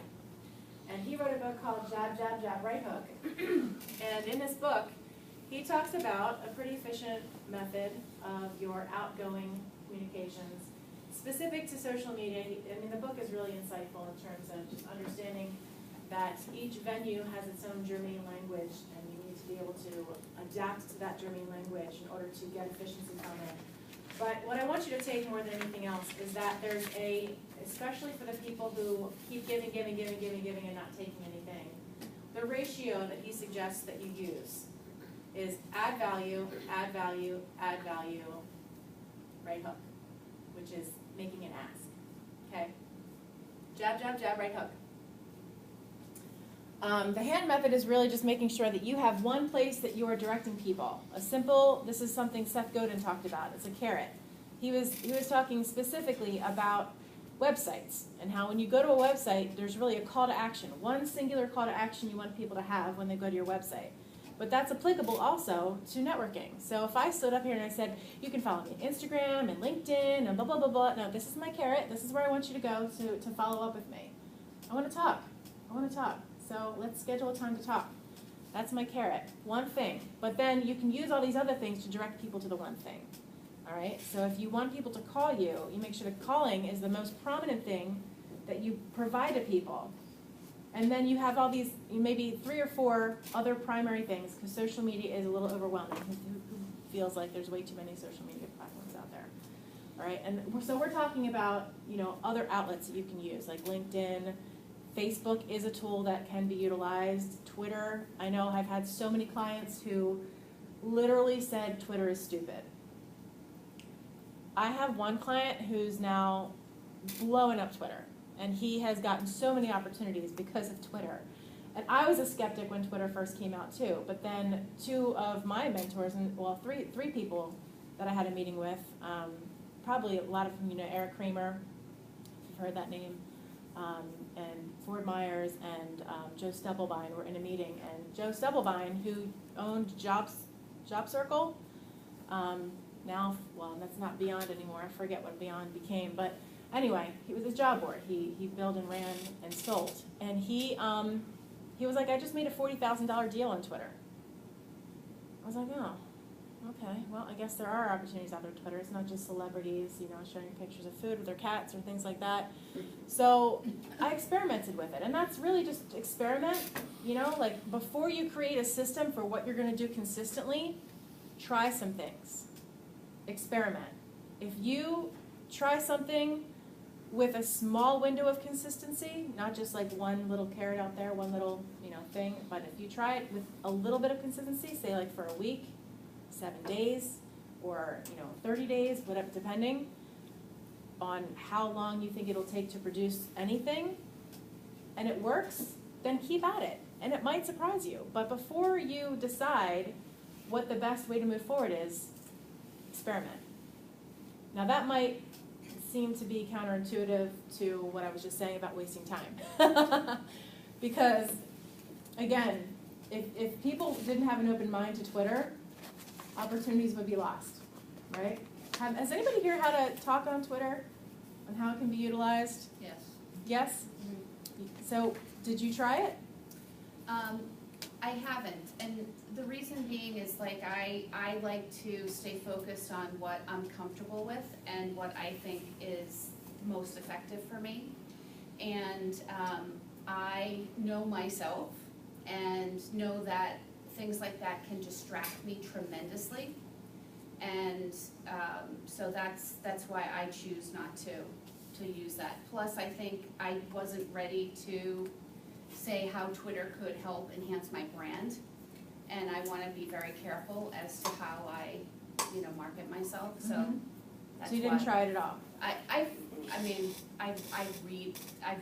And he wrote a book called Jab, Jab, Jab, Right Hook. And in this book, he talks about a pretty efficient method of your outgoing communications specific to social media. I mean, the book is really insightful in terms of just understanding that each venue has its own germane language, and you need to be able to adapt to that germane language in order to get efficiency from it. But what I want you to take more than anything else is that there's especially for the people who keep giving, giving, giving, giving, giving, and not taking anything, the ratio that he suggests that you use is add value, add value, add value, right hook, which is making an ask, okay? Jab, jab, jab, right hook. The hand method is really just making sure that you have one place that you are directing people. This is something Seth Godin talked about. It's a carrot. He was talking specifically about websites and how when you go to a website, there's really a call to action, one singular call to action you want people to have when they go to your website. But that's applicable also to networking. So if I stood up here and I said, you can follow me on Instagram and LinkedIn and blah, blah, blah, blah. No, this is my carrot. This is where I want you to go to follow up with me. I want to talk. So let's schedule a time to talk. That's my carrot. One thing. But then you can use all these other things to direct people to the one thing. All right? So if you want people to call you, you make sure that calling is the most prominent thing that you provide to people. And then you have all these, maybe 3 or 4 other primary things, because social media is a little overwhelming. Who feels like there's way too many social media platforms out there? All right? And so we're talking about, other outlets that you can use, like LinkedIn. Facebook is a tool that can be utilized. Twitter, I know I've had so many clients who literally said Twitter is stupid. I have one client who's now blowing up Twitter, and he has gotten so many opportunities because of Twitter. And I was a skeptic when Twitter first came out too, but then 2 of my mentors, and well, three people that I had a meeting with, probably a lot of them, Eric Kramer, if you've heard that name, and Ford Myers and Joe Stubblebine were in a meeting, and Joe Stubblebine, who owned Job Circle, now, well, that's not Beyond anymore. I forget what Beyond became, but anyway, he was a job board. He built and ran and sold, and he was like, I just made a $40,000 deal on Twitter. I was like, oh. Okay, well, I guess there are opportunities out there on Twitter. It's not just celebrities, sharing pictures of food with their cats or things like that. So I experimented with it, and that's really just experiment. Like before you create a system for what you're going to do consistently, try some things. Experiment. If you try something with a small window of consistency, not just like one little carrot out there, one little thing, but if you try it with a little bit of consistency, say like for a week, 7 days, or 30 days, whatever, depending on how long you think it'll take to produce anything, and it works, then keep at it. And it might surprise you. But before you decide what the best way to move forward is, experiment. Now that might seem to be counterintuitive to what I was just saying about wasting time. Because, again, if people didn't have an open mind to Twitter, opportunities would be lost, right? Has anybody here had a talk on Twitter on how it can be utilized? Yes. Yes? Mm-hmm. So, did you try it? I haven't, and the reason being is I like to stay focused on what I'm comfortable with and what I think is most effective for me. And I know myself and know that things like that can distract me tremendously. And so that's why I choose not to use that. Plus, I think I wasn't ready to say how Twitter could help enhance my brand, and I want to be very careful as to how I, market myself. So that's So you didn't why. try it at all? I've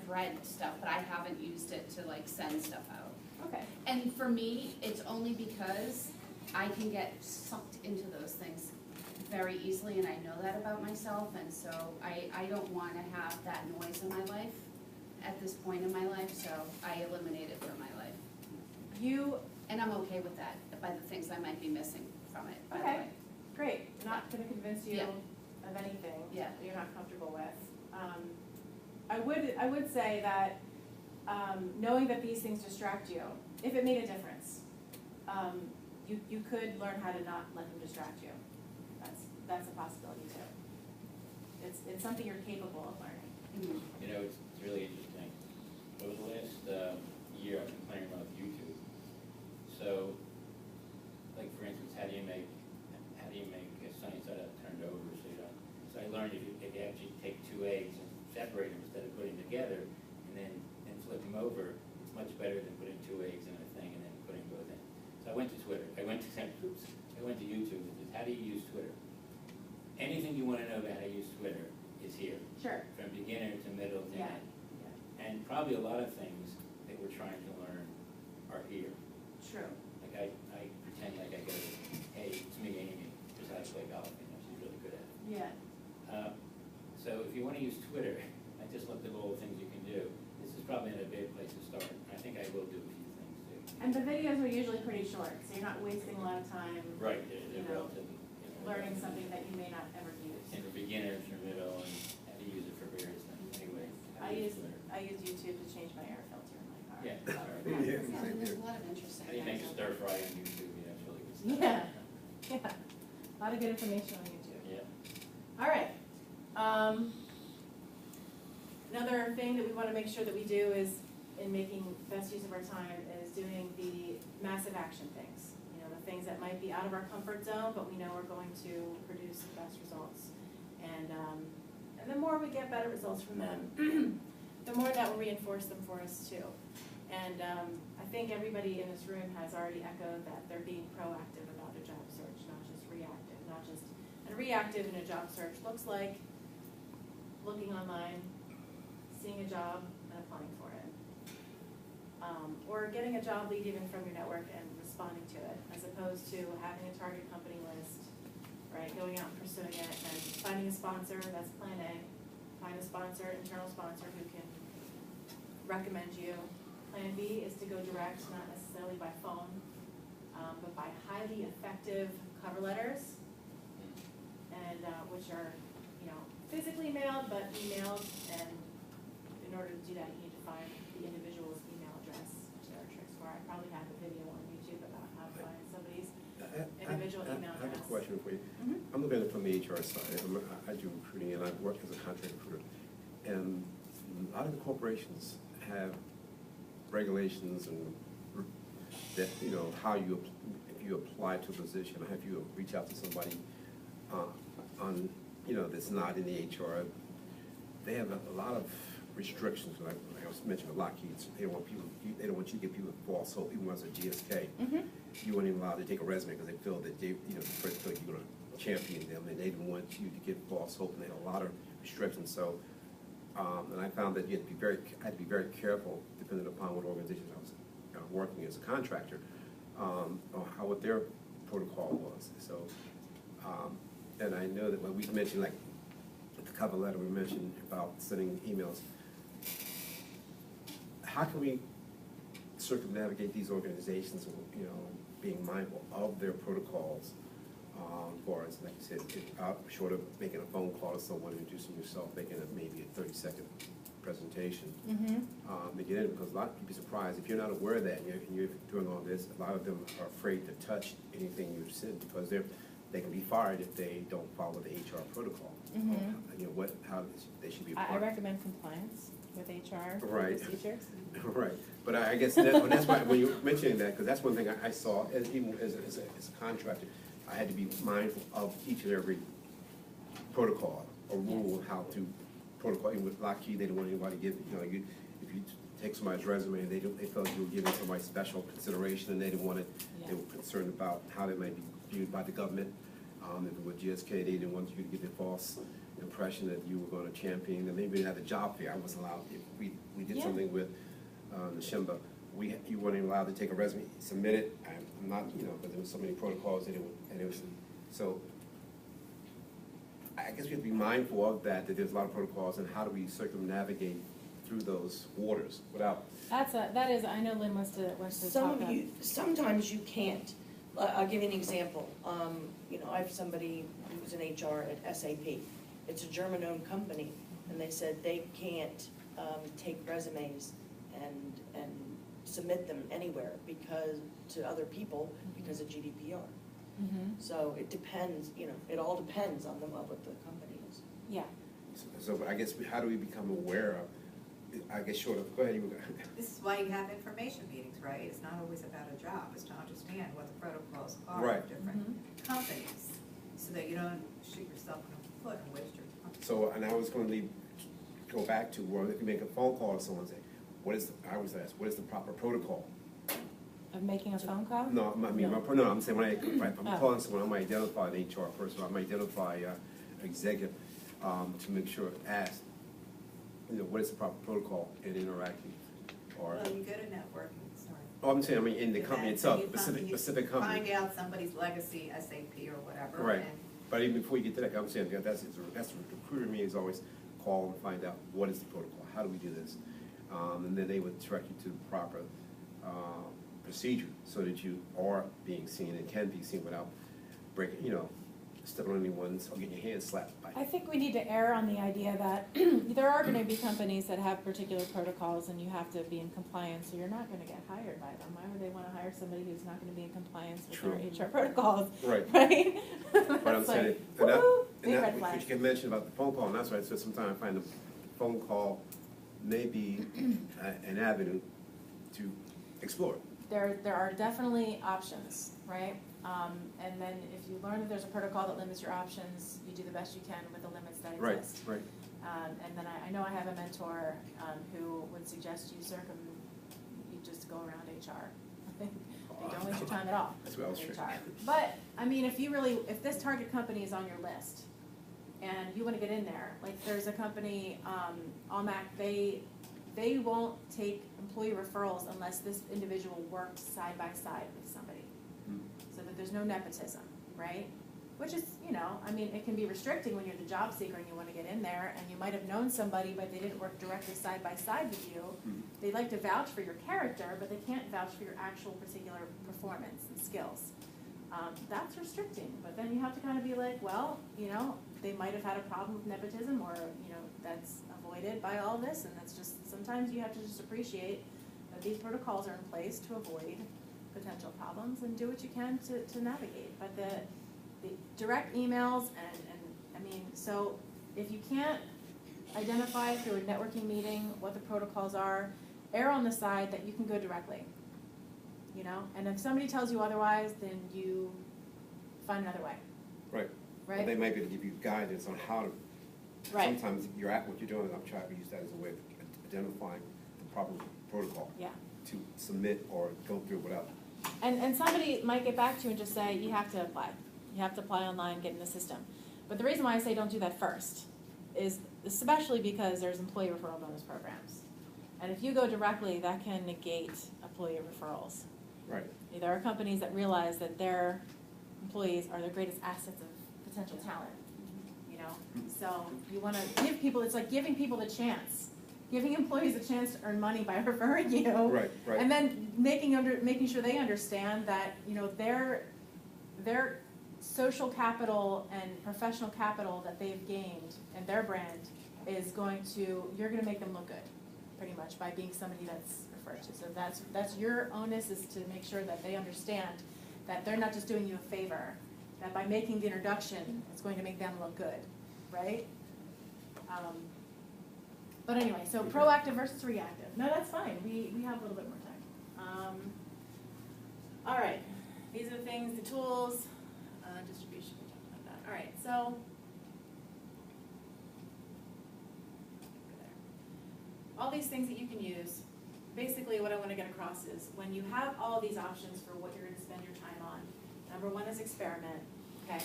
read stuff, but I haven't used it to like send stuff out. Okay. And for me, it's only because I can get sucked into those things very easily, and I know that about myself, and so I don't wanna have that noise in my life at this point in my life, so I eliminate it from my life. And I'm okay with that, by the things I might be missing from it, by the Okay. way. Great, not gonna convince you Yeah. of anything Yeah. that you're not comfortable with. I would say that, knowing that these things distract you, if it made a difference, you could learn how to not let them distract you. That's a possibility too. It's something you're capable of learning. Mhm. You know, it's really interesting. Over the last year, I've been playing around with YouTube. So, like for instance, how do you make a sunny side up turned over so you don't? So I learned if you actually take 2 eggs and separate them instead of putting them together and then flip them over, it's much better than putting 2 eggs in a thing and then putting both in. So I went to Twitter. I went to YouTube. And said, how do you use Twitter? Anything you want to know about how to use Twitter is here. Sure. From beginner to middle to Yeah. end. And probably a lot of things that we're trying to learn are here. True. Like I pretend like I go, hey, it's me, Amy, because I play golf, you know, she's really good at it. Yeah. So if you want to use Twitter, I just looked at all the things you can do. This is probably not a bad place to start. I think I will do a few things too. And the videos are usually pretty short, so you're not wasting a lot of time. Right, You they're know, relatively, learning something that you may not ever use. And for beginners or middle, and how to use it for various things. Anyway, how to Twitter. I use YouTube to change my air filter in my car. Yeah. Yeah. Yeah, and there's a lot of interesting How do you make a things. stir fry on YouTube? You know, it's really good stuff. Yeah, yeah. A lot of good information on YouTube. Yeah. All right. Another thing that we want to make sure that we do is, in making best use of our time, is doing the massive action things. You know, the things that might be out of our comfort zone, but we know are going to produce the best results. And the more we get better results from them, the more that will reinforce them for us too. And I think everybody in this room has already echoed that they're being proactive about their job search, not just reactive, and reactive in a job search looks like looking online, seeing a job and applying for it. Or getting a job lead even from your network and responding to it, as opposed to having a target company list, right, going out and pursuing it and finding a sponsor, that's plan A. Find a sponsor, internal sponsor who can recommend you. Plan B is to go direct, not necessarily by phone, but by highly effective cover letters, and which are, you know, physically mailed, but emailed, and in order to do that, you need to find the individual's email address, which there are tricks for. I probably have a video on YouTube about how to find somebody's individual email I have address. a question for you. Mhm. I'm looking at it from the HR side. I do recruiting and I work as a contract recruiter. And a lot of the corporations have regulations and that, you know, how you, if you apply to a position, or have you reach out to somebody on, you know, that's not in the HR. They have a lot of restrictions, like I was mentioning with Lockheed, they don't want you to give people false hope, even when it's a GSK. Mm-hmm. You weren't even allowed to take a resume because they feel that they, you know, the person feel you're gonna champion them, and they didn't want you to get false hope, and they had a lot of restrictions, so, and I found that you had to be very careful, depending upon what organization I was working as a contractor, on what their protocol was, so, and I know that when we mentioned, like, the cover letter, we mentioned about sending emails. How can we circumnavigate these organizations, you know, being mindful of their protocols, for us, like you said, short of making a phone call to someone, introducing yourself, making maybe a 30-second presentation, to get in, because a lot of people are surprised, if you're not aware of that, and you're doing all this, a lot of them are afraid to touch anything you send, because they can be fired if they don't follow the HR protocol. You know, how they should be. I recommend compliance with HR Right. procedures. Right, but I guess that's why, when you're mentioning that, because that's one thing I saw, even as a contractor, I had to be mindful of each and every protocol, or rule of how to protocol. Even with Lockheed, they didn't want anybody to give, you know, if you take somebody's resume, they felt you were giving somebody special consideration, and they didn't want it, they were concerned about how they might be viewed by the government. If it was GSK, they didn't want you to get the false impression that you were gonna champion, then maybe they had a job fair. I wasn't allowed, if we did Yeah. something with, the Shimba, you weren't even allowed to take a resume, submit it, I'm not, but there was so many protocols and it was, so I guess we have to be mindful of that there's a lot of protocols, and how do we circumnavigate through those waters without, That is, I know Lynn wants to Some talk of about. you, sometimes you can't. I'll give you an example. I have somebody who's in HR at SAP. It's a German-owned company, and they said they can't take resumes and submit them anywhere to other people because of GDPR. Mhm. So it depends, it all depends on what the company is. Yeah, so I guess, how do we become aware of, I guess short of, go ahead, you were gonna. This is why you have information meetings, right? It's not always about a job, it's to understand what the protocols are Right. of different companies, so that you don't shoot yourself in the foot and waste your time. So, and I was gonna go back to, where if you make a phone call to someone and say, I was asked, what is the proper protocol? of making a phone call? No, I mean, No. no, I'm saying, if I'm Oh. calling someone, I might identify an HR person, I might identify executive, to make sure, ask, what is the proper protocol in interacting? Or, Well, you go to networking, sorry. I'm saying, in the company events, itself, and you specific company. Find out somebody's legacy, SAP or whatever. Right. and But even before you get to that, I'm saying, that's the recruiter in me is always call and find out what is the protocol, how do we do this? And then they would direct you to the proper procedure so that you are being seen and can be seen without breaking, stepping on anyone's or getting your hand slapped by. I think we need to err on the idea that there are gonna be companies that have particular protocols and you have to be in compliance, so you're not gonna get hired by them. Why would they wanna hire somebody who's not gonna be in compliance with their True. HR protocols? Right. Right? But I'm It's saying, like, and that, woo, and big that, red what flag. you can mention about the phone call, and that's right, so sometimes I find the phone call may be an avenue to explore. There are definitely options, right? And then if you learn that there's a protocol that limits your options, you do the best you can with the limits that Right, exist. right. And then I know I have a mentor who would suggest you you just go around HR. You don't waste your time at all. That's what I was with trying. HR. But, if this target company is on your list and you wanna get in there, like there's a company, Almac, they won't take employee referrals unless this individual works side by side with somebody. So that there's no nepotism, right? Which is, it can be restricting when you're the job seeker and you wanna get in there, and you might have known somebody, but they didn't work directly side by side with you. They'd like to vouch for your character, but they can't vouch for your actual particular performance and skills. That's restricting, but then you have to kind of be like, well, they might have had a problem with nepotism, or, that's avoided by all this, and that's just, sometimes you have to just appreciate that these protocols are in place to avoid potential problems and do what you can to navigate. But the direct emails so if you can't identify through a networking meeting what the protocols are, err on the side that you can go directly. And if somebody tells you otherwise, then you find another way. Right. Right? Well, they might be able to give you guidance on how to, Right. sometimes what you're doing, I'm trying to use that as a way of identifying the proper protocol Yeah. to submit or go through without. And somebody might get back to you and just say, you have to apply. You have to apply online, get in the system. But the reason why I say don't do that first is especially because there's employee referral bonus programs. And if you go directly, that can negate employee referrals. Right. There are companies that realize that their employees are their greatest assets of potential talent, So you wanna give people, it's like giving people the chance. Giving employees a chance to earn money by referring you. Right, right. And then making sure they understand that, their social capital and professional capital that they've gained and their brand is you're gonna make them look good, pretty much, by being somebody that's referred to. So that's your onus, is to make sure that they understand that they're not just doing you a favor, that by making the introduction, it's going to make them look good, right? But anyway, so proactive versus reactive. No, that's fine. We have a little bit more time. All right. These are the things, the tools, distribution, we talked about that. All right, so. All these things that you can use, basically what I want to get across is when you have all these options for what you're going to spend your time on, number one is experiment, okay?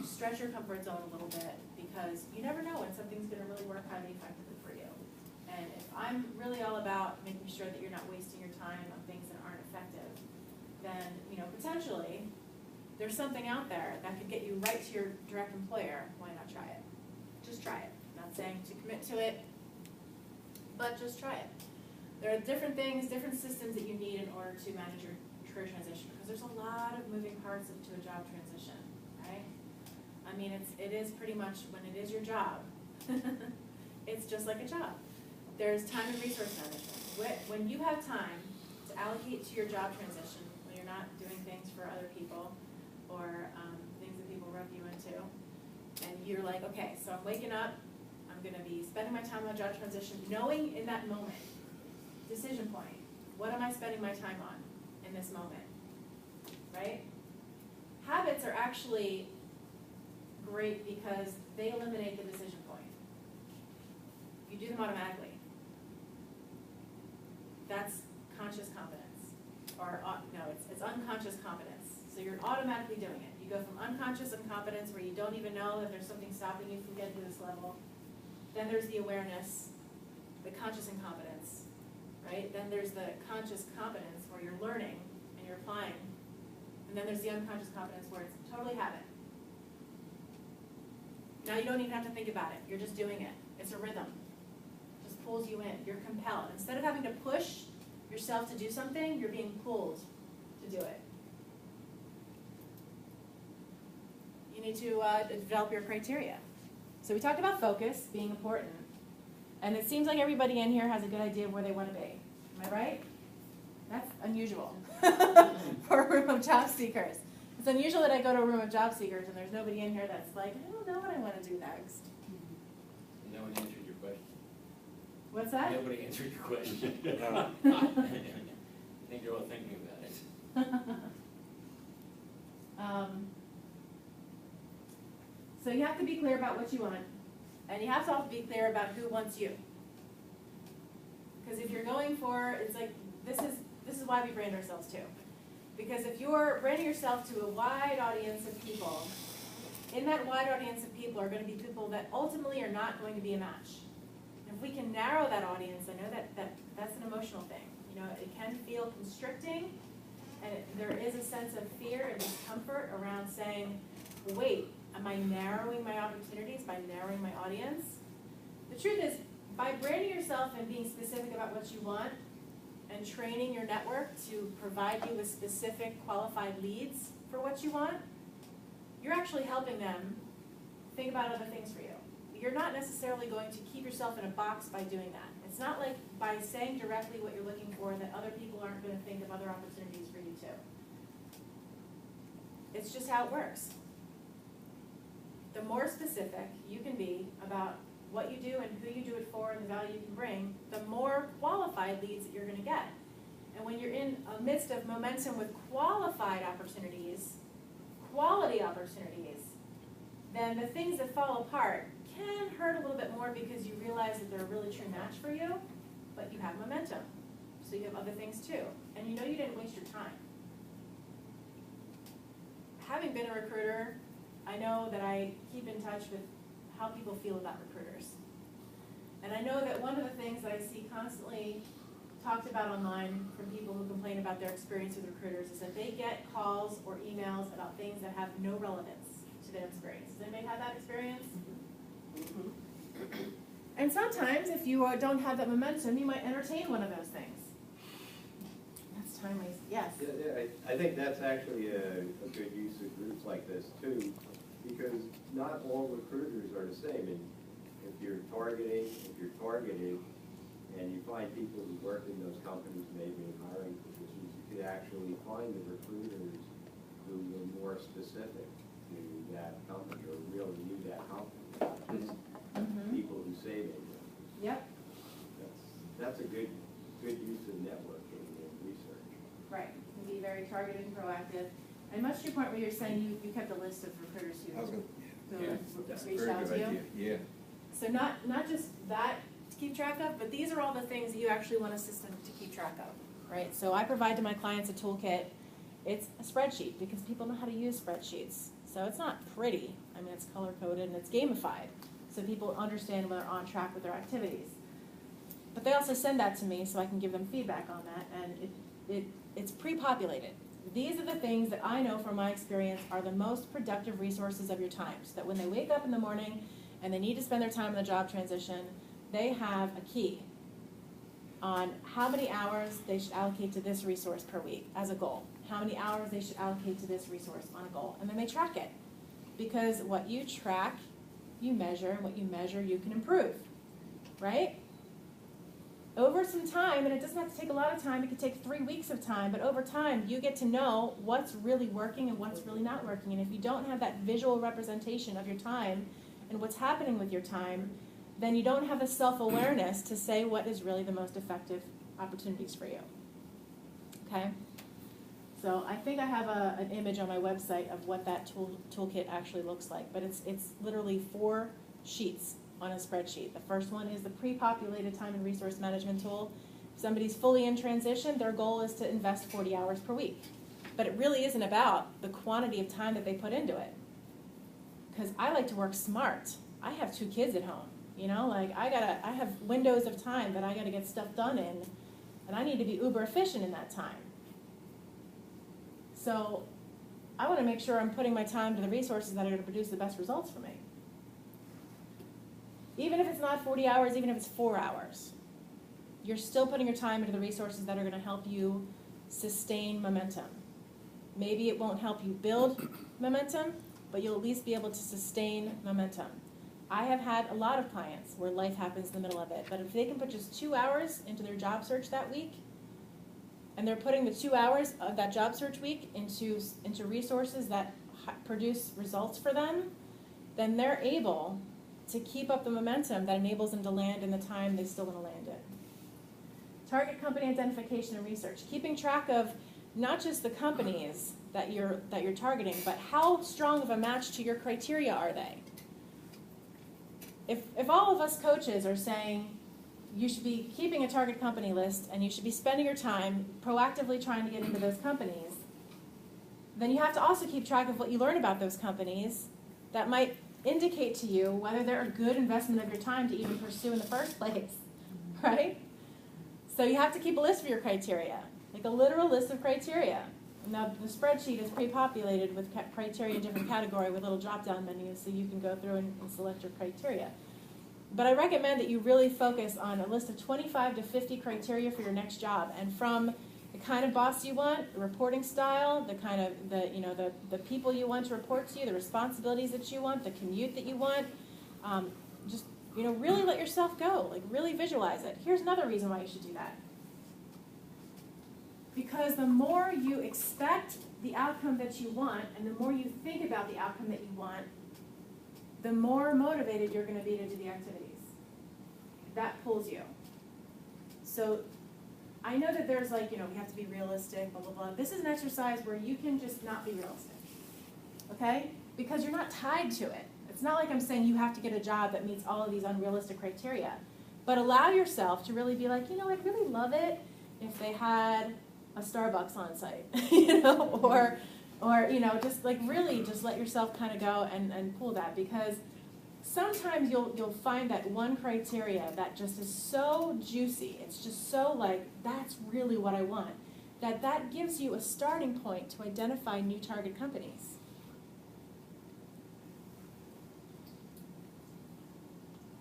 stretch your comfort zone a little bit, because you never know when something's gonna really work highly effectively for you. And if I'm really all about making sure that you're not wasting your time on things that aren't effective, then, you know, potentially, there's something out there that could get you right to your direct employer. Why not try it? Just try it. Not saying to commit to it, but just try it. There are different things, different systems that you need in order to manage your career transition, because there's a lot of moving parts to a job transition, right? I mean, it is pretty much, when it is your job, it's just like a job. There's time and resource management. When you have time to allocate to your job transition, when you're not doing things for other people or things that people rub you into, and you're like, okay, so I'm waking up, I'm gonna be spending my time on job transition, knowing in that moment, decision point, what am I spending my time on in this moment, right? Habits are actually great because they eliminate the decision point. You do them automatically. That's conscious competence, or no, it's unconscious competence. So you're automatically doing it. You go from unconscious incompetence, where you don't even know that there's something stopping you from getting to this level. Then there's the awareness, the conscious incompetence, right? Then there's the conscious competence, where you're learning and you're applying. And then there's the unconscious competence, where it's totally habit. Now you don't even have to think about it. You're just doing it. It's a rhythm. It just pulls you in. You're compelled. Instead of having to push yourself to do something, you're being pulled to do it. You need to develop your criteria. So we talked about focus being important. And it seems like everybody in here has a good idea of where they want to be. Am I right? That's unusual for a room of job seekers. It's unusual that I go to a room of job seekers and there's nobody in here that's like, I don't know what I want to do next. No one answered your question. What's that? Nobody answered your question. I think you're all thinking about it. So you have to be clear about what you want, and you have to also be clear about who wants you. Because if you're going for, it's like, this is why we brand ourselves too. Because if you're branding yourself to a wide audience of people, in that wide audience of people are going to be people that ultimately are not going to be a match. If we can narrow that audience, I know that's an emotional thing. You know, it can feel constricting, and there is a sense of fear and discomfort around saying, wait, am I narrowing my opportunities by narrowing my audience? The truth is, by branding yourself and being specific about what you want, and training your network to provide you with specific qualified leads for what you want, you're actually helping them think about other things for you. You're not necessarily going to keep yourself in a box by doing that. It's not like by saying directly what you're looking for that other people aren't going to think of other opportunities for you too. It's just how it works. The more specific you can be about what you do and who you do it for and the value you can bring, the more qualified leads that you're going to get. And when you're in a midst of momentum with qualified opportunities, quality opportunities, then the things that fall apart can hurt a little bit more because you realize that they're a really true match for you, but you have momentum. So you have other things too. And you know you didn't waste your time. Having been a recruiter, I know that I keep in touch with how people feel about recruiters. And I know that one of the things that I see constantly talked about online from people who complain about their experience with recruiters is that they get calls or emails about things that have no relevance to their experience. Does anybody have that experience? Mm-hmm. And sometimes, if you don't have that momentum, you might entertain one of those things. That's timely. Yes? Yeah, I think that's actually a good use of groups like this too, because not all recruiters are the same. And if you're targeted, and you find people who work in those companies, maybe in hiring positions, you could actually find the recruiters who were more specific to that company or really knew that company, not just people who say they do. Yep. That's a good use of networking and research. Right. You can be very targeted and proactive. And much to your point where you're saying you kept a list of recruiters who reached out to you. Yeah. So not just that to keep track of, but these are all the things that you actually want a system to keep track of, right? So I provide to my clients a toolkit. It's a spreadsheet because people know how to use spreadsheets. So it's not pretty. I mean, it's color-coded and it's gamified, so people understand when they're on track with their activities. But they also send that to me so I can give them feedback on that, and it's pre-populated. These are the things that I know from my experience are the most productive resources of your time, so that when they wake up in the morning and they need to spend their time in the job transition, they have a key on how many hours they should allocate to this resource per week as a goal, how many hours they should allocate to this resource on a goal, and then they track it. Because what you track, you measure, and what you measure, you can improve, right? Over some time, and it doesn't have to take a lot of time, it could take 3 weeks of time, but over time, you get to know what's really working and what's really not working. And if you don't have that visual representation of your time and what's happening with your time, then you don't have the self-awareness to say what is really the most effective opportunities for you. Okay? So I think I have an image on my website of what that toolkit actually looks like, but it's literally 4 sheets on a spreadsheet. The first one is the pre-populated time and resource management tool. If somebody's fully in transition, their goal is to invest 40 hours per week. But it really isn't about the quantity of time that they put into it. Because I like to work smart. I have 2 kids at home. You know, like I have windows of time that I gotta get stuff done in, and I need to be uber efficient in that time. So I want to make sure I'm putting my time to the resources that are going to produce the best results for me. Even if it's not 40 hours, even if it's 4 hours, you're still putting your time into the resources that are going to help you sustain momentum. Maybe it won't help you build momentum, but you'll at least be able to sustain momentum. I have had a lot of clients where life happens in the middle of it, but if they can put just 2 hours into their job search that week, and they're putting the 2 hours of that job search week into resources that produce results for them, then they're able to keep up the momentum that enables them to land in the time they still want to land in. Target company identification and research. Keeping track of not just the companies that you're targeting, but how strong of a match to your criteria are they? If all of us coaches are saying, you should be keeping a target company list and you should be spending your time proactively trying to get into those companies, then you have to also keep track of what you learn about those companies that might indicate to you whether they're a good investment of your time to even pursue in the first place, right? So you have to keep a list of your criteria, like a literal list of criteria. Now the spreadsheet is pre-populated with criteria in different category with little drop-down menus so you can go through and select your criteria. But I recommend that you really focus on a list of 25 to 50 criteria for your next job, and from the kind of boss you want, the reporting style, the kind of the people you want to report to you, the responsibilities that you want, the commute that you want. Just really let yourself go. Like really visualize it. Here's another reason why you should do that. Because the more you expect the outcome that you want, and the more you think about the outcome that you want, the more motivated you're going to be to do the activities. That pulls you. So I know that there's we have to be realistic, blah, blah, blah. This is an exercise where you can just not be realistic, okay? Because you're not tied to it. It's not like I'm saying you have to get a job that meets all of these unrealistic criteria. But allow yourself to really be like, I'd really love it if they had a Starbucks on site, or just really just let yourself kind of go and pull that, because sometimes you'll find that one criteria that just is so juicy, it's just so that's really what I want, that gives you a starting point to identify new target companies.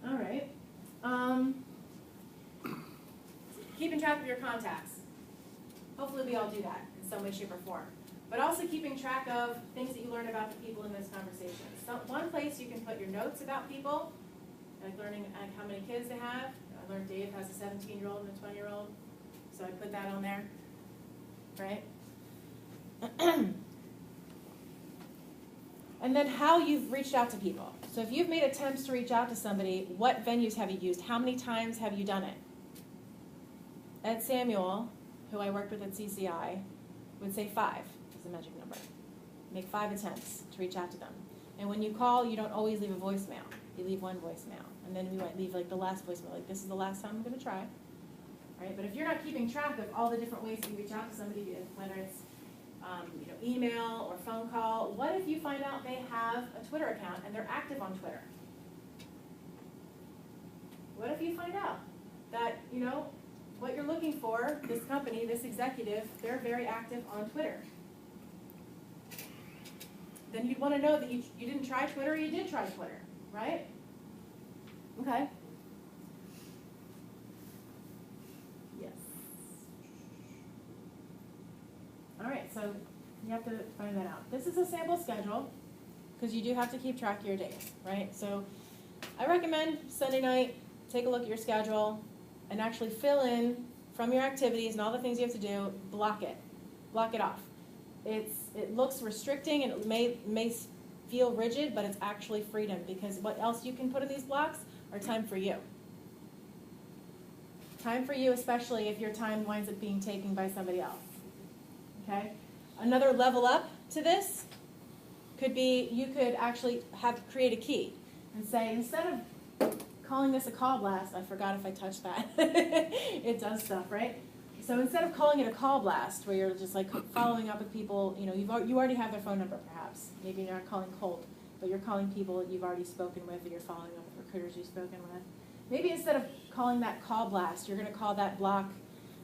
All right. Keeping track of your contacts. Hopefully we all do that in some way, shape, or form. But also keeping track of things that you learn about the people in those conversations. So one place you can put your notes about people, like learning how many kids they have. I learned Dave has a 17-year-old and a 20-year-old, so I put that on there, right? And then how you've reached out to people. So if you've made attempts to reach out to somebody, what venues have you used? How many times have you done it? Ed Samuel, who I worked with at CCI, would say 5 is the magic number. Make 5 attempts to reach out to them. And when you call, you don't always leave a voicemail. You leave one voicemail. And then we might leave the last voicemail, this is the last time I'm going to try. Right? But if you're not keeping track of all the different ways that you reach out to somebody, whether it's email or phone call. What if you find out they have a Twitter account and they're active on Twitter? What if you find out that, what you're looking for, this company, this executive, they're very active on Twitter? Then you'd want to know that you didn't try Twitter or you did try Twitter, right? Okay. Yes. All right, so you have to find that out. This is a sample schedule, because you do have to keep track of your days, right? So I recommend Sunday night, take a look at your schedule, and actually fill in from your activities and all the things you have to do, block it off. It looks restricting and it may feel rigid, but it's actually freedom, because what else you can put in these blocks are time for you. Time for you, especially if your time winds up being taken by somebody else. Okay? Another level up to this could be, you could actually create a key and say, instead of calling this a call blast, I forgot if I touched that. It does stuff, right? So instead of calling it a call blast, where you're just like following up with people, you already have their phone number perhaps. Maybe you're not calling cold, but you're calling people that you've already spoken with, or you're following up with recruiters you've spoken with. Maybe instead of calling that call blast, you're going to call that block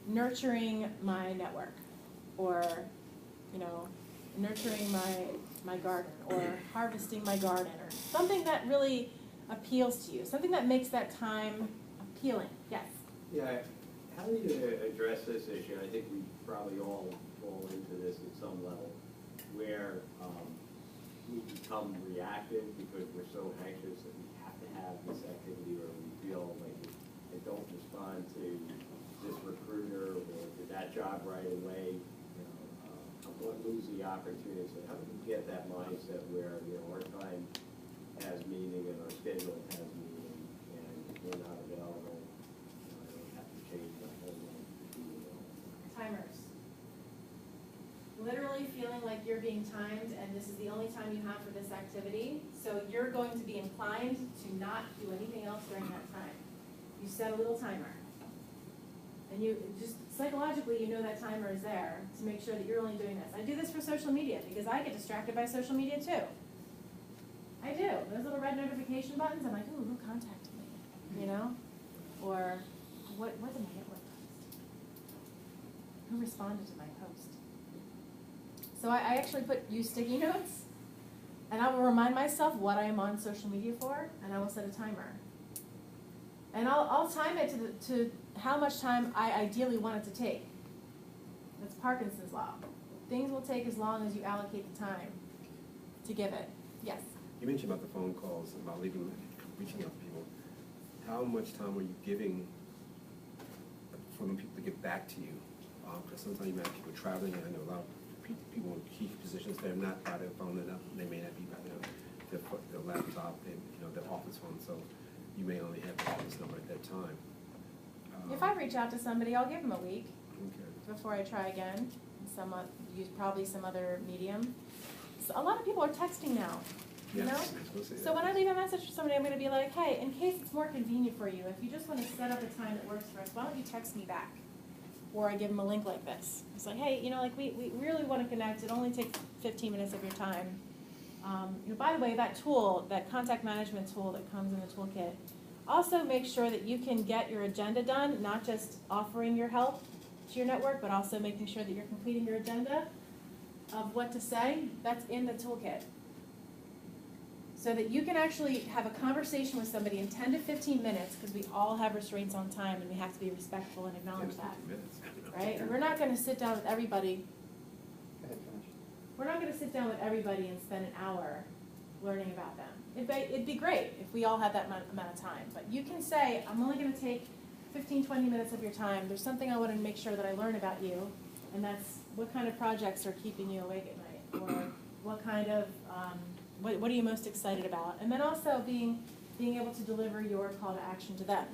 nurturing my network, or nurturing my garden, or harvesting my garden, or something that really appeals to you, something that makes that time appealing. Yes? Yeah, how do you address this issue? I think we probably all fall into this at some level, where we become reactive because we're so anxious that we have to have this activity, or we feel like if I don't respond to this recruiter or to that job right away, I'm going to lose the opportunity. So how do we get that mindset where our time has meaning and our schedule has meaning, and if we're not available, I don't have to change my whole life to be available. Timers. Literally feeling like you're being timed and this is the only time you have for this activity, so you're going to be inclined to not do anything else during that time. You set a little timer. And you just psychologically, that timer is there to make sure that you're only doing this. I do this for social media because I get distracted by social media too. I do. Those little red notification buttons, I'm like, ooh, who contacted me? Or what did my network post? Who responded to my post? So I actually use sticky notes, and I will remind myself what I am on social media for, and I will set a timer. And I'll time it to how much time I ideally want it to take. That's Parkinson's law. Things will take as long as you allocate the time to give it. Yes? You mentioned about the phone calls, about reaching out to people. How much time are you giving for them people to get back to you? Because sometimes you might have people traveling, and I know a lot of people in key positions, they're not by their phone enough, they may not be by their laptop and their office phone, so you may only have the office number at that time. If I reach out to somebody, I'll give them a week before I try again. Use probably some other medium. So a lot of people are texting now. So when I leave a message for somebody, I'm going to be like, hey, in case it's more convenient for you, if you just want to set up a time that works for us, why don't you text me back? Or I give them a link like this. It's like, hey, we really want to connect. It only takes 15 minutes of your time. By the way, that tool, that contact management tool that comes in the toolkit, also make sure that you can get your agenda done, not just offering your help to your network, but also making sure that you're completing your agenda of what to say. That's in the toolkit. So that you can actually have a conversation with somebody in 10 to 15 minutes, because we all have restraints on time and we have to be respectful and acknowledge that. Right? And we're not going to sit down with everybody. Go ahead, finish. We're not going to sit down with everybody and spend an hour learning about them. It'd be great if we all had that amount of time. But you can say, I'm only going to take 15, 20 minutes of your time. There's something I want to make sure that I learn about you, and that's what kind of projects are keeping you awake at night, or what kind of, what are you most excited about? And then also being able to deliver your call to action to them.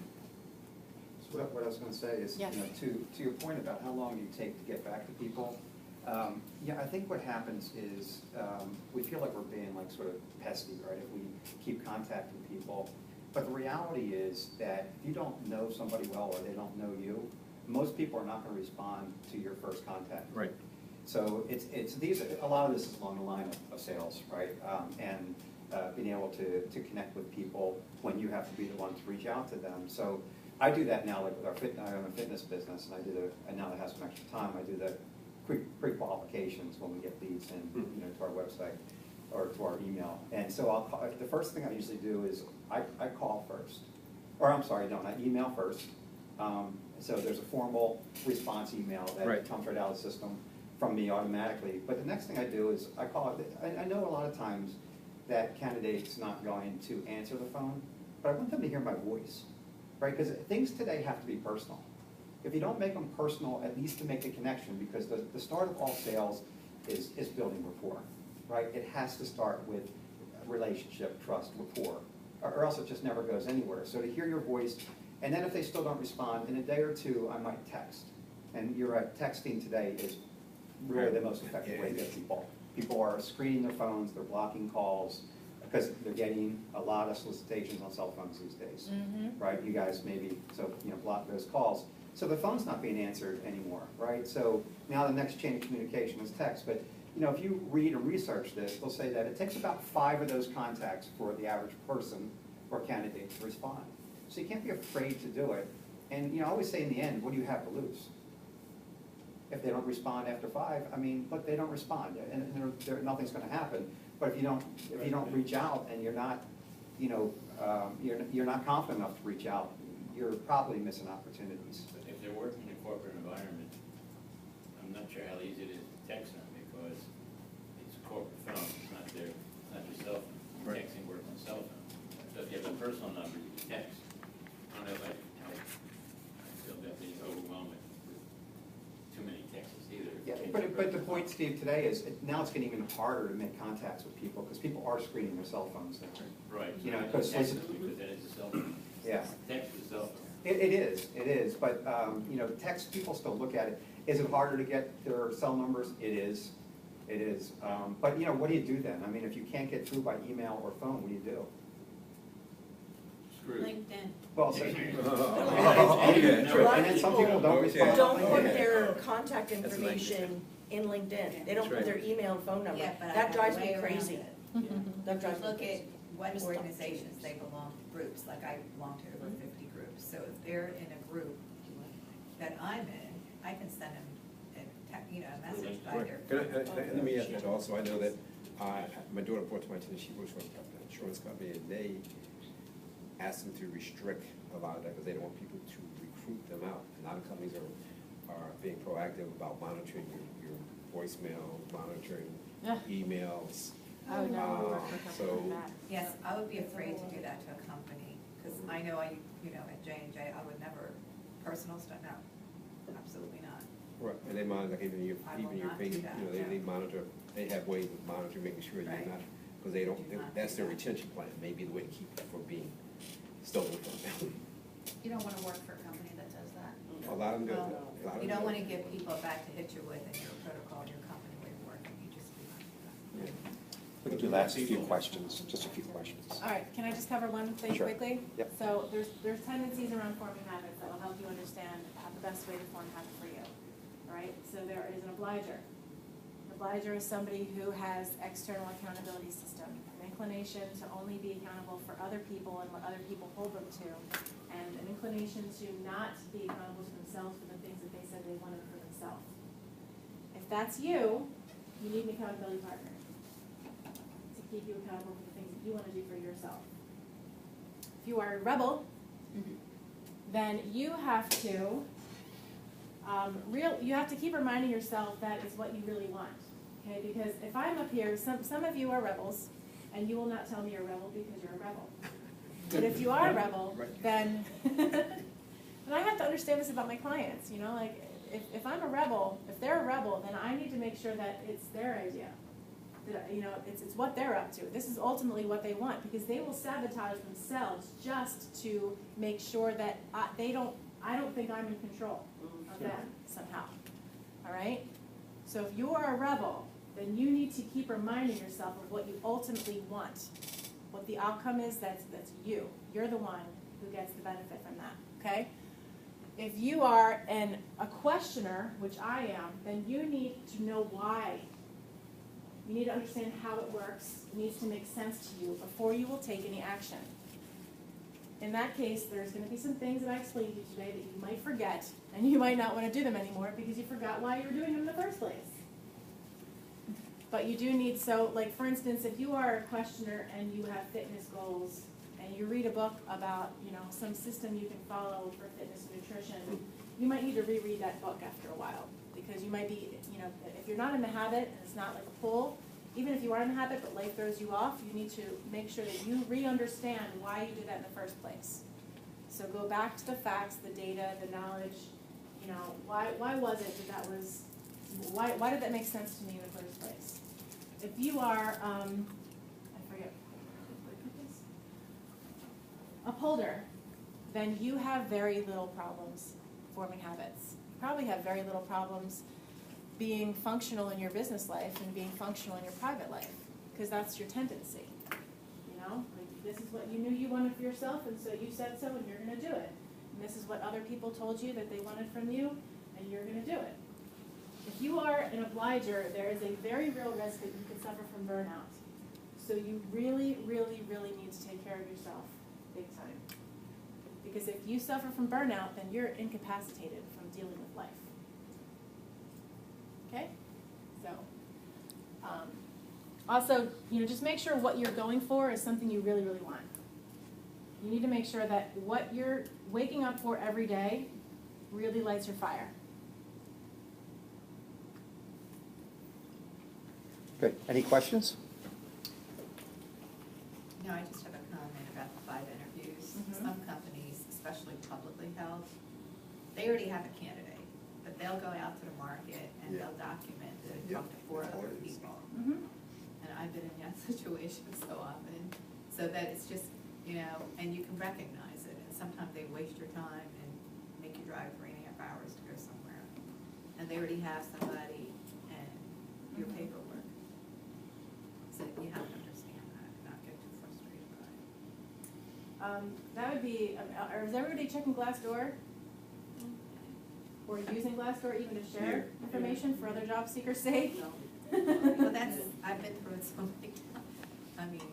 So what I was going to say is, Yes. to your point about how long you take to get back to people, I think what happens is we feel like we're being like sort of pesky, right, if we keep contacting people. But the reality is that if you don't know somebody well or they don't know you, most people are not going to respond to your first contact. Right. So a lot of this is along the line of sales, right? And being able to connect with people when you have to be the one to reach out to them. So I do that now, like with I own a fitness business, and now that I have some extra time, I do the pre-qualifications when we get leads in, to our website or to our email. And so the first thing I usually do is I call first, or I'm sorry, I email first. So there's a formal response email that comes right out of the system from me automatically. But the next thing I do is I call it. I know a lot of times that candidate's not going to answer the phone, but I want them to hear my voice, right? Because things today have to be personal. If you don't make them personal, at least to make the connection, because the start of all sales is building rapport, right? It has to start with relationship, trust, rapport, or else it just never goes anywhere. So to hear your voice, and then if they still don't respond, in a day or two, I might text. And you're right, texting today is really the most effective way to get people. People are screening their phones, they're blocking calls, because they're getting a lot of solicitations on cell phones these days, right? You guys maybe, block those calls. So the phone's not being answered anymore, right? So now the next chain of communication is text. But if you read and research this, they'll say that it takes about 5 of those contacts for the average person or candidate to respond. So you can't be afraid to do it. And I always say in the end, what do you have to lose? If they don't respond after 5, look, they don't respond, and nothing's going to happen. But if you don't reach out and you're not, you're not confident enough to reach out, you're probably missing opportunities. But if they're working in a corporate environment, I'm not sure how easy it is to text them because it's a corporate phone, it's not their cell phone. Texting works on cell phone. So if you have a personal number, you can text. I don't know if I feel that being overwhelmed with too many texts either. Yeah, but the point, Steve, today is now it's getting even harder to make contacts with people because people are screening their cell phones now. Right. Because that is a cell phone. Yeah. Text is a cell phone. It is, but, text, people still look at it. Is it harder to get their cell numbers? It is. But, what do you do then? If you can't get through by email or phone, what do you do? Screwed. LinkedIn. Well, so, Okay. and then some people don't respond. Don't put their contact information in LinkedIn. They don't put That's their right. email and phone number. Yeah, but I That have drives a me way around crazy. it. That drives me Look at crazy. what Just stop organizations doing they this. belong, groups, like I belong to over 50 groups. So if they're in a group that I'm in, I can send them a message by their. Let me add that also. I know that my daughter brought to my attention, she works for an insurance company, and they asked them to restrict a lot of that because they don't want people to recruit them out. A lot of companies are being proactive about monitoring your voicemail, monitoring emails. I would never work for a company So- like that. Yes, I would be afraid to do that to a company, because I know at J&J, I would never, personal stuff, no, absolutely not. Right, and they monitor, like even your I will not face, do that, they no. monitor, they have ways of monitoring, making sure you're Right. not, because they don't, Do not that's do their that. retention plan, maybe the way to keep it from being stolen from them. You don't wanna work for a company that does that. A lot of them do. Well, A lot of You them don't do. want to give people a back to hit you with in your protocol, your company way of working, you just do not do that. We can do last few questions, just a few questions. All right, can I just cover one thing Sure. quickly? Yep. So there's tendencies around forming habits that will help you understand how the best way to form habit for you. All right, so there is an obliger. An obliger is somebody who has external accountability system, an inclination to only be accountable for other people and what other people hold them to, and an inclination to not be accountable to themselves for the things that they said they wanted for themselves. If that's you, you need an accountability partner to keep you accountable for the things that you want to do for yourself. If you are a rebel, then you have to you have to keep reminding yourself that is what you really want. Okay, because if I'm up here, some of you are rebels, and you will not tell me you're a rebel because you're a rebel. But if you are a rebel, then and I have to understand this about my clients. Like if I'm a rebel, if they're a rebel, then I need to make sure that it's their idea. That it's what they're up to. This is ultimately what they want, because they will sabotage themselves just to make sure that I don't think I'm in control of them somehow. All right? So if you are a rebel, then you need to keep reminding yourself of what you ultimately want. What the outcome is, that's you. You're the one who gets the benefit from that. Okay? If you are a questioner, which I am, then you need to know why. You need to understand how it works. It needs to make sense to you before you will take any action. In that case, there's going to be some things that I explained to you today that you might forget, and you might not want to do them anymore because you forgot why you're doing them in the first place. But you do need, so like for instance, if you are a questioner and you have fitness goals, and you read a book about, some system you can follow for fitness and nutrition, you might need to reread that book after a while. Because you might be, if you're not in the habit, and it's not like a pull, even if you are in the habit but life throws you off, you need to make sure that you re-understand why you did that in the first place. So go back to the facts, the data, the knowledge, why was it that was, why did that make sense to me in the first place? If you are, I forget, upholder, then you have very little problems forming habits. You probably have very little problems being functional in your business life and being functional in your private life, because that's your tendency. Like this is what you knew you wanted for yourself, and so you said so, and you're going to do it. And this is what other people told you that they wanted from you, and you're going to do it. If you are an obliger, there is a very real risk that you could suffer from burnout. So you really, really, really need to take care of yourself big time. Because if you suffer from burnout, then you're incapacitated from dealing with life. Okay? So, also, just make sure what you're going for is something you really, really want. You need to make sure that what you're waking up for every day really lights your fire. Good. Any questions? No, I just have a comment about the 5 interviews. Some companies, especially publicly held, they already have a candidate, but they'll go out to the market and they'll document it, talk to 4 other people. And I've been in that situation so often, so that it's just, and you can recognize it. And sometimes they waste your time and make you drive 3.5 hours to go somewhere. And they already have somebody and your paperwork. So you have to understand that and not get too frustrated by it. That would be, is everybody checking Glassdoor? Or using Glassdoor even to share information for other job seekers' sake? Well, I've been through it so many times.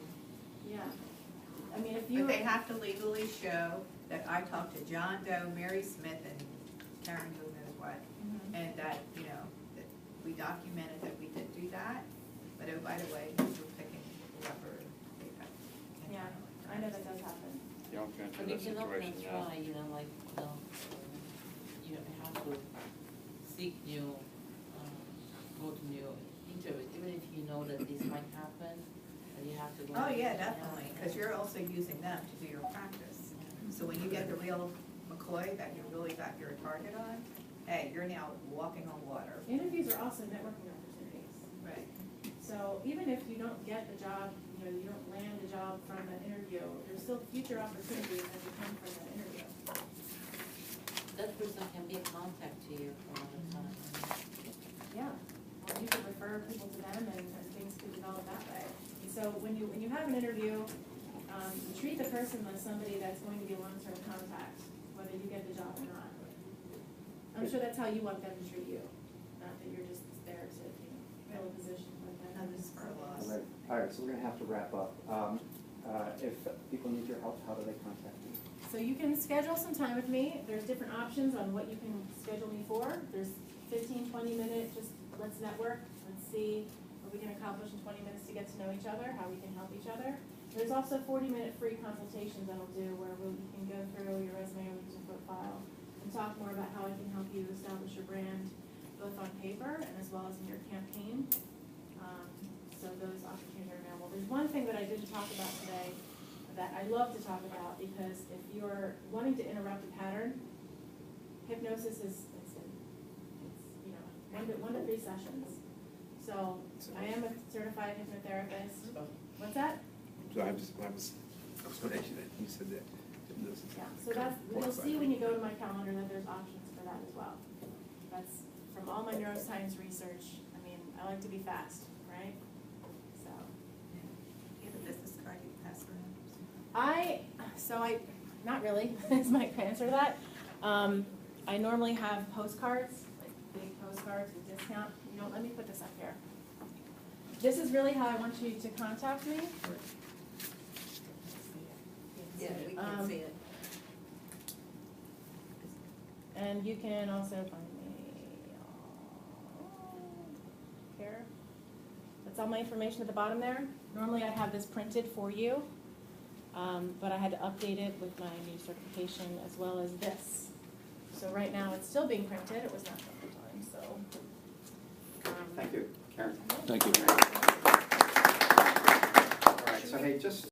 But they have to legally show that I talked to John Doe, Mary Smith, and Karen who knows what, and that, that we documented that we did do that. But oh, by the way, we're picking whoever they pick. Yeah, I know that does happen. Yeah, I'm going But through if that you're not gonna situation now. try, you have to seek new, go to new interviews, even if you know that this might happen, and you have to go. Oh, yeah, definitely, because you're also using them to do your practice. So when you get the real McCoy that you really got your target on, hey, you're now walking on water. Interviews are also networking opportunities. Right. So even if you don't get the job, you don't land the job from that interview, there's still future opportunities that will come from that interview. That person can be a contact to you for another time. Yeah, or you could refer people to them and things could develop that way. And so when you have an interview, treat the person as somebody that's going to be a long-term contact, whether you get the job or not. I'm sure that's how you want them to treat you, not that you're just there to fill a position like that. Not just for a loss. All right, so we're going to have to wrap up. If people need your help, how do they contact you? So you can schedule some time with me. There's different options on what you can schedule me for. There's 15, 20-minute, just let's network, let's see what we can accomplish in 20 minutes to get to know each other, how we can help each other. There's also 40-minute free consultations that I'll do where we can go through your resume or user profile and talk more about how I can help you establish your brand both on paper and as well as in your campaign. So those opportunities are available. There's one thing that I didn't talk about today that I love to talk about, because if you're wanting to interrupt a pattern, hypnosis is instant. It's 1 to 3 sessions. So I am a certified hypnotherapist. What's that? So I was going to ask you that. You said that. Yeah, so you'll see when you go to my calendar that there's options for that as well. That's from all my neuroscience research. I like to be fast, right? So. You have a business card you can pass around? Not really, is my answer to that. I normally have postcards, like big postcards with discount. You know, let me put this up here. This is really how I want you to contact me. Yeah, we can see it. And you can also find me here. That's all my information at the bottom there. Normally I have this printed for you, but I had to update it with my new certification as well as this. So right now it's still being printed. It was not done at the time, so. Thank you, Karen. Thank you. All right, so hey, just